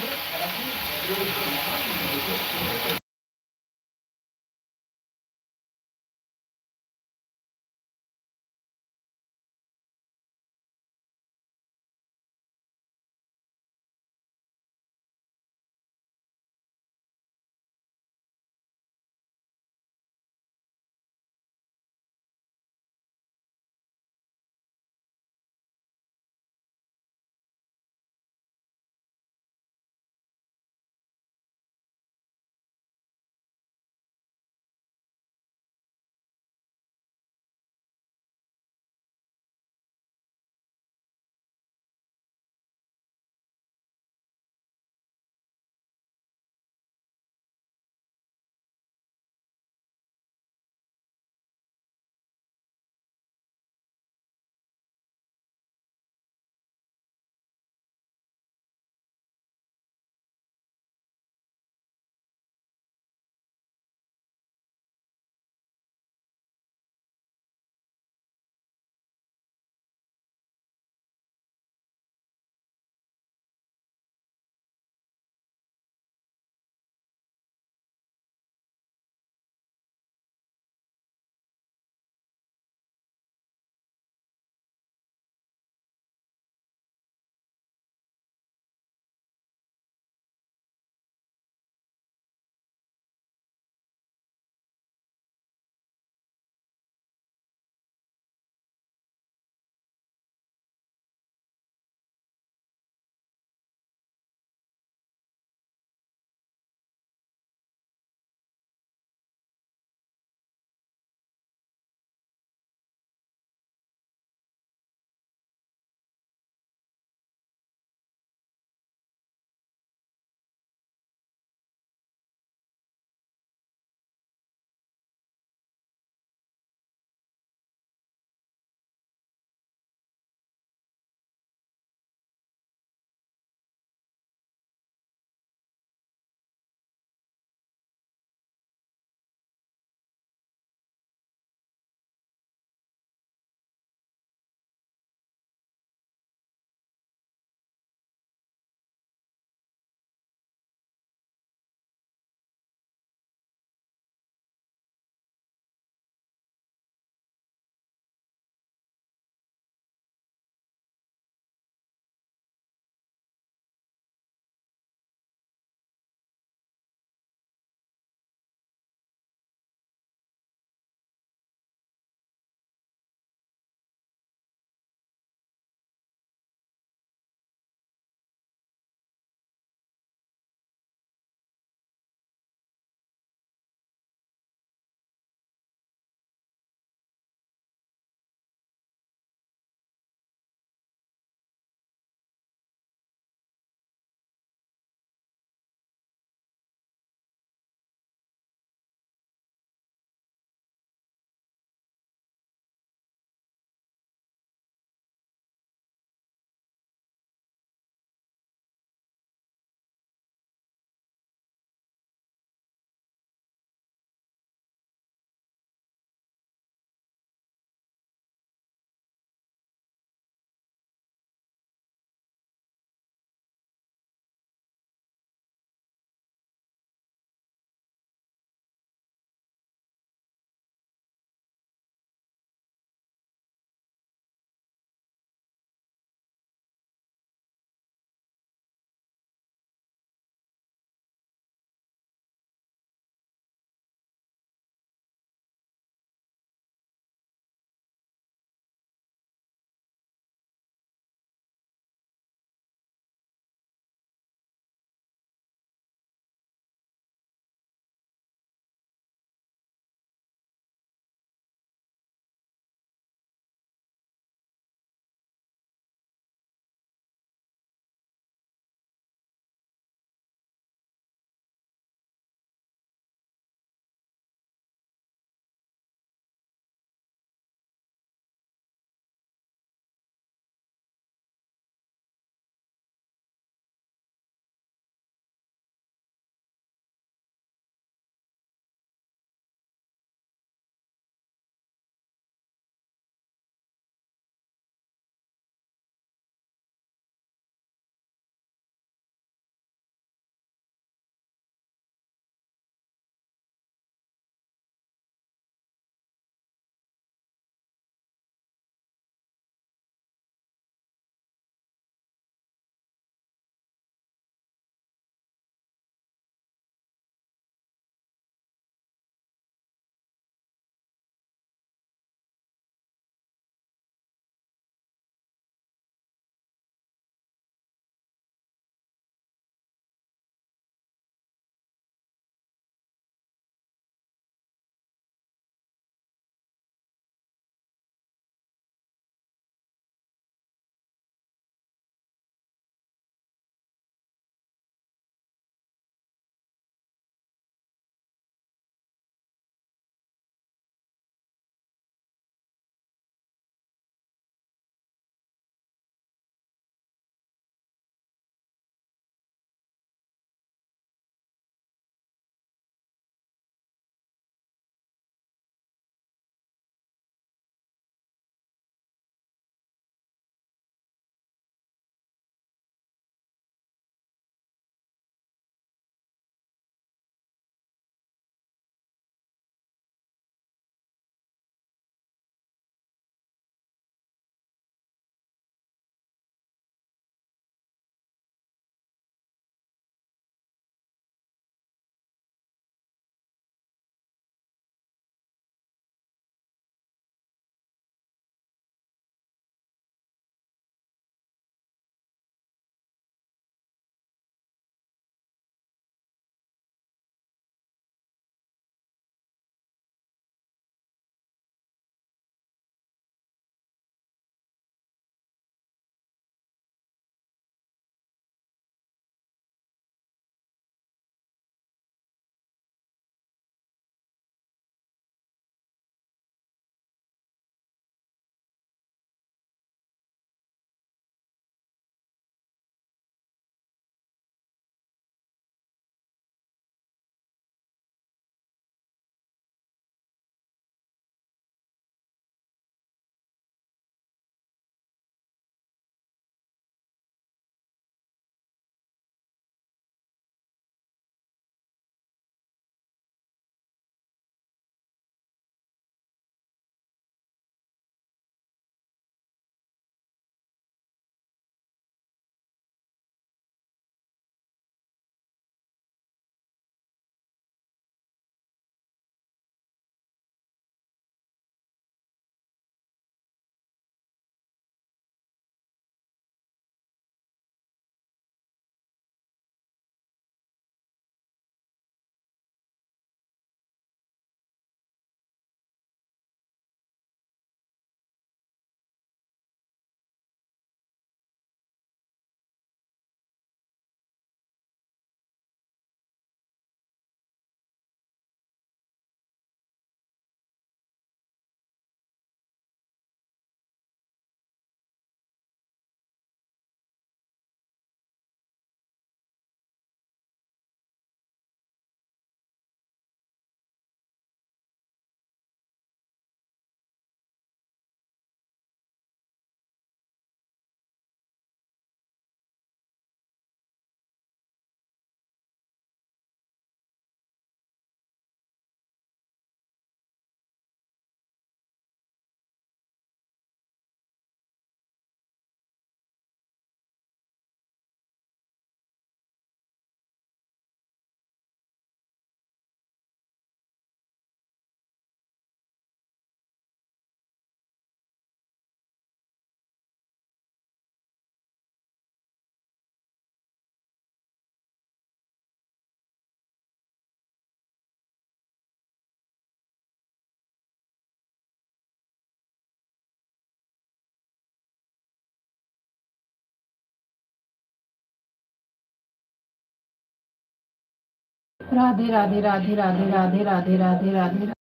Radhe Radhe Radhe Radhe Radhe Radhe Radhe Radhe.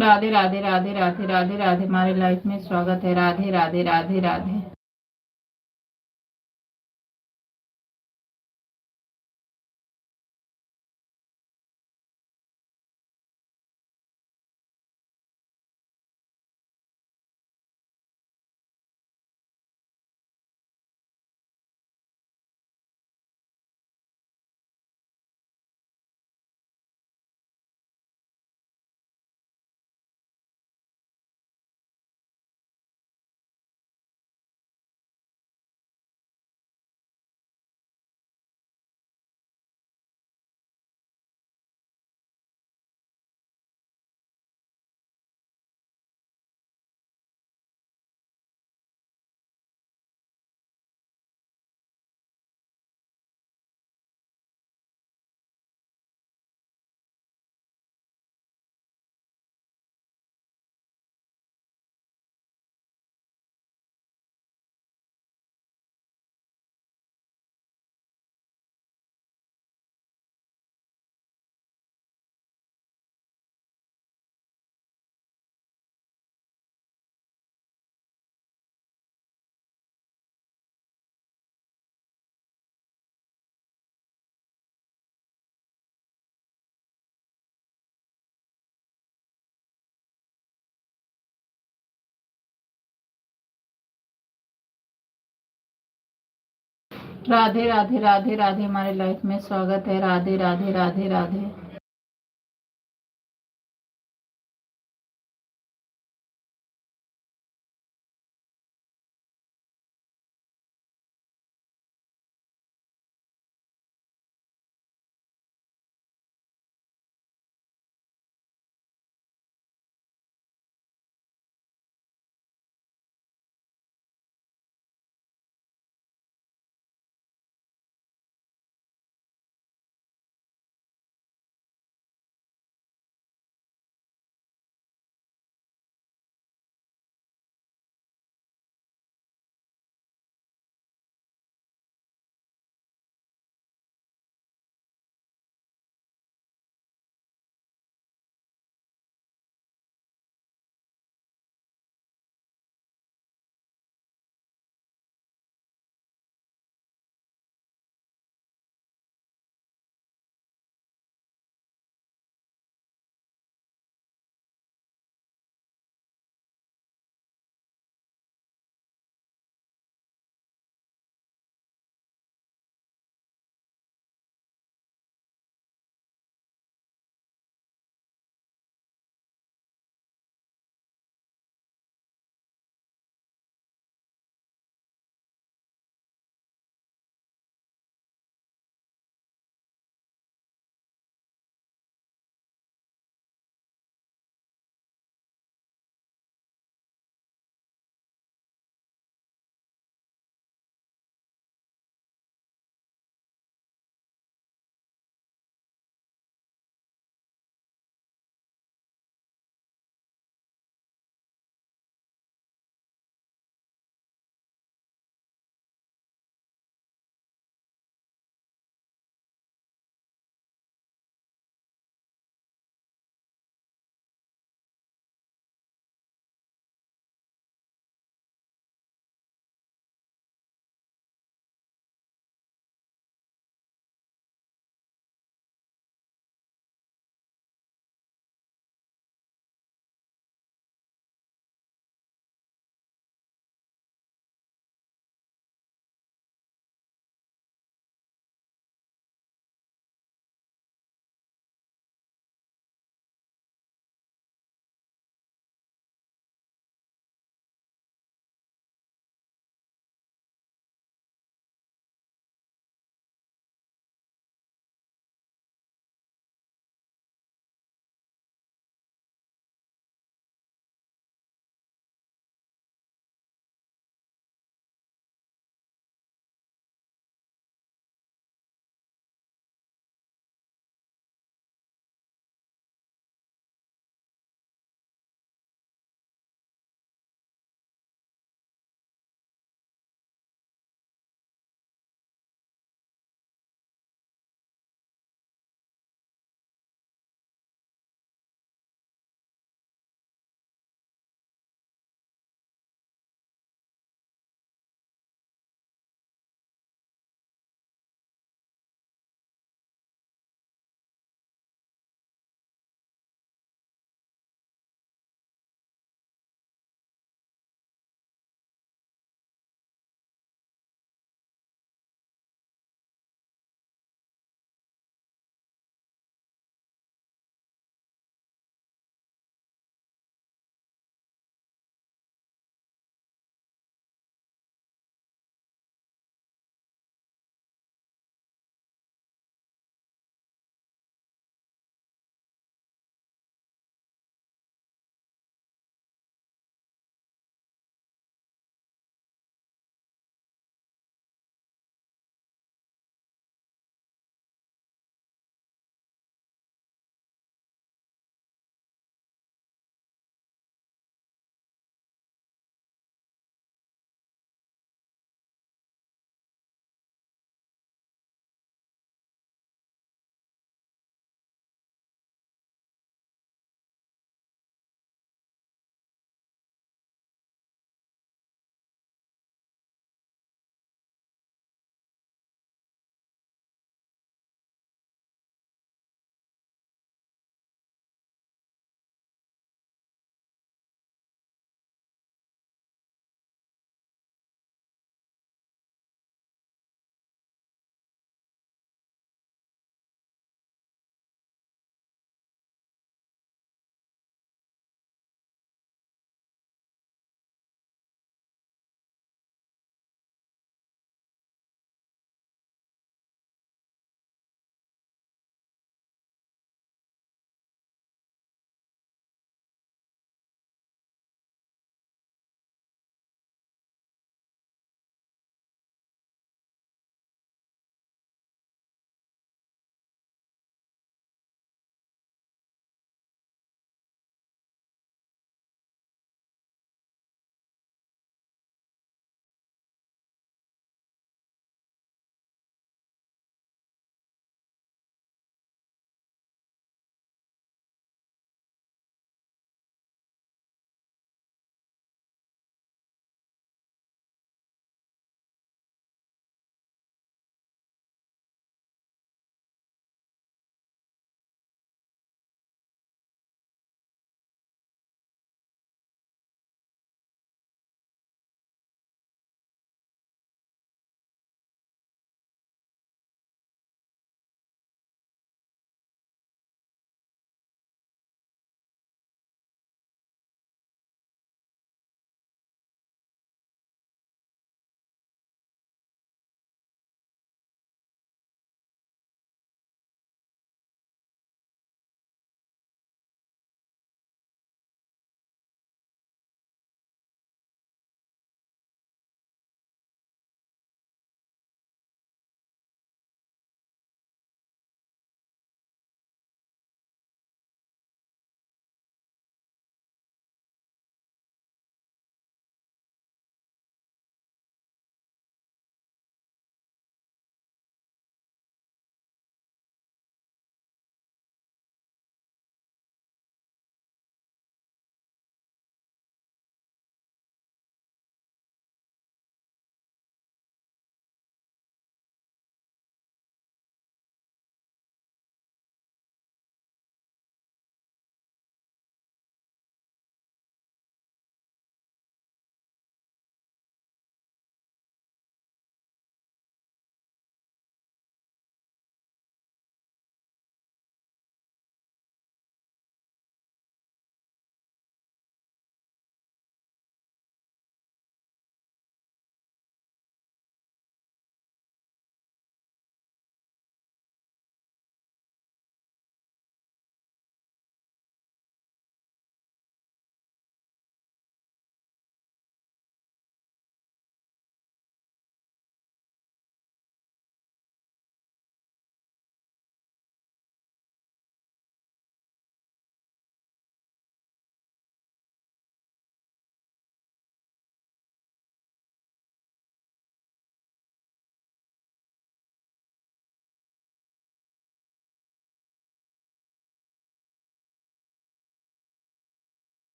Radhe Radhe Radhe Radhe Radhe Radhe, हमारे लाइफ में स्वागत है। राधे राधे राधे राधे। राधे राधे राधे राधे, हमारे लाइफ में स्वागत है। राधे राधे राधे राधे।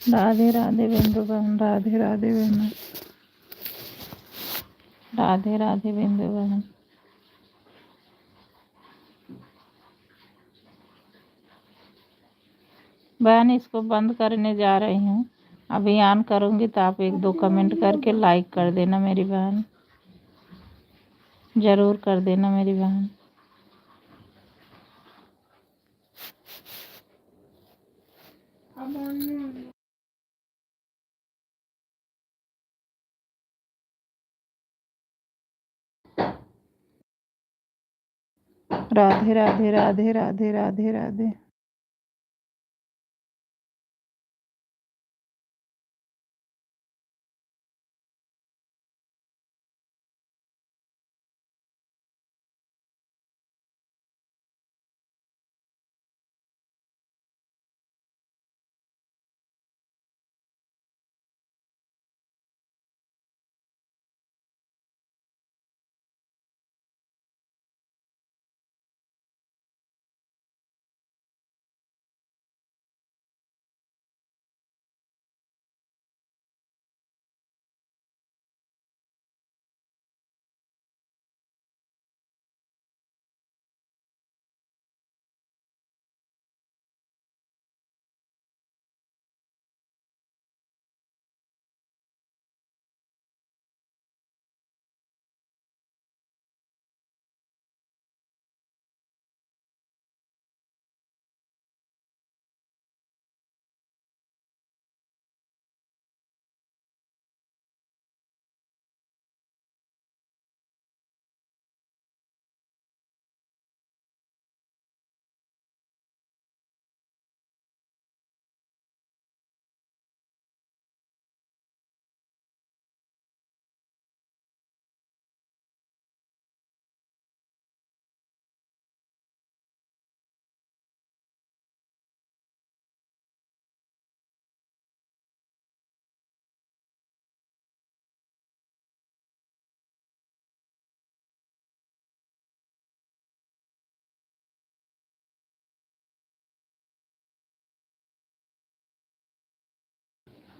राधे राधे बिंदु बहन, राधे राधे बहन, राधे राधे बिंदु बहन। बहन इसको बंद करने जा रही हूँ, अभी ऑन करूँगी तो आप 1-2 कमेंट करके लाइक कर देना मेरी बहन, ज़रूर कर देना मेरी बहन। राधे राधे राधे राधे राधे राधे।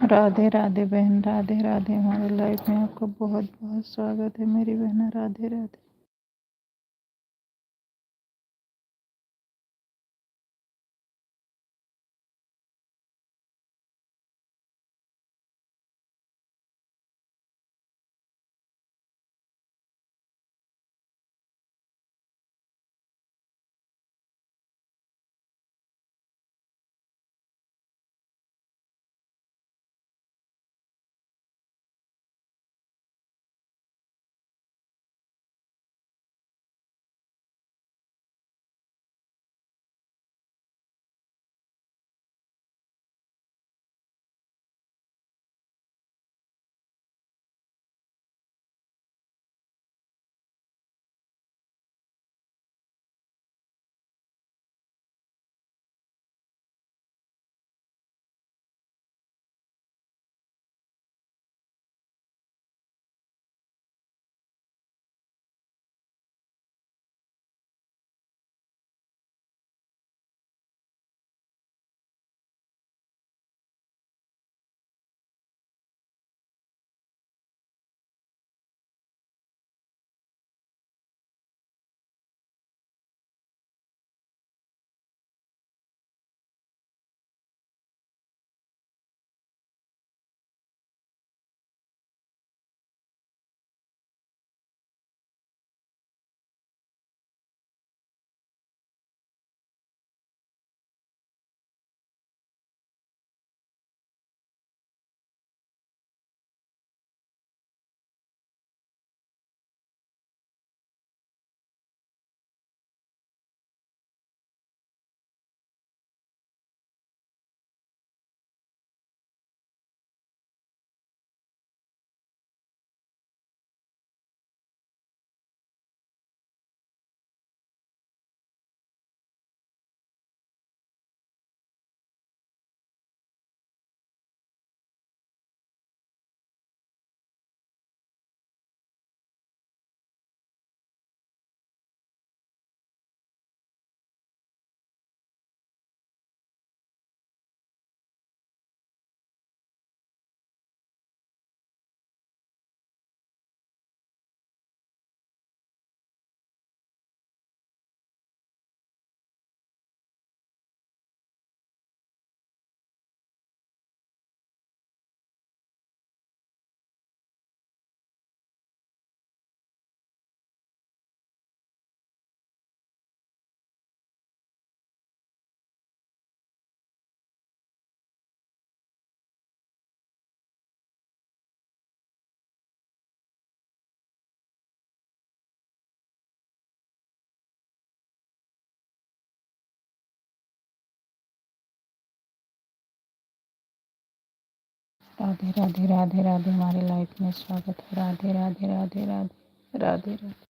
राधे राधे बहन, राधे राधे। हमारे लाइफ में आपका बहुत बहुत स्वागत है मेरी बहन, राधे राधे। राधे राधे राधे राधे। हमारे लाइफ में स्वागत है। राधे राधे राधे राधे राधे राधे।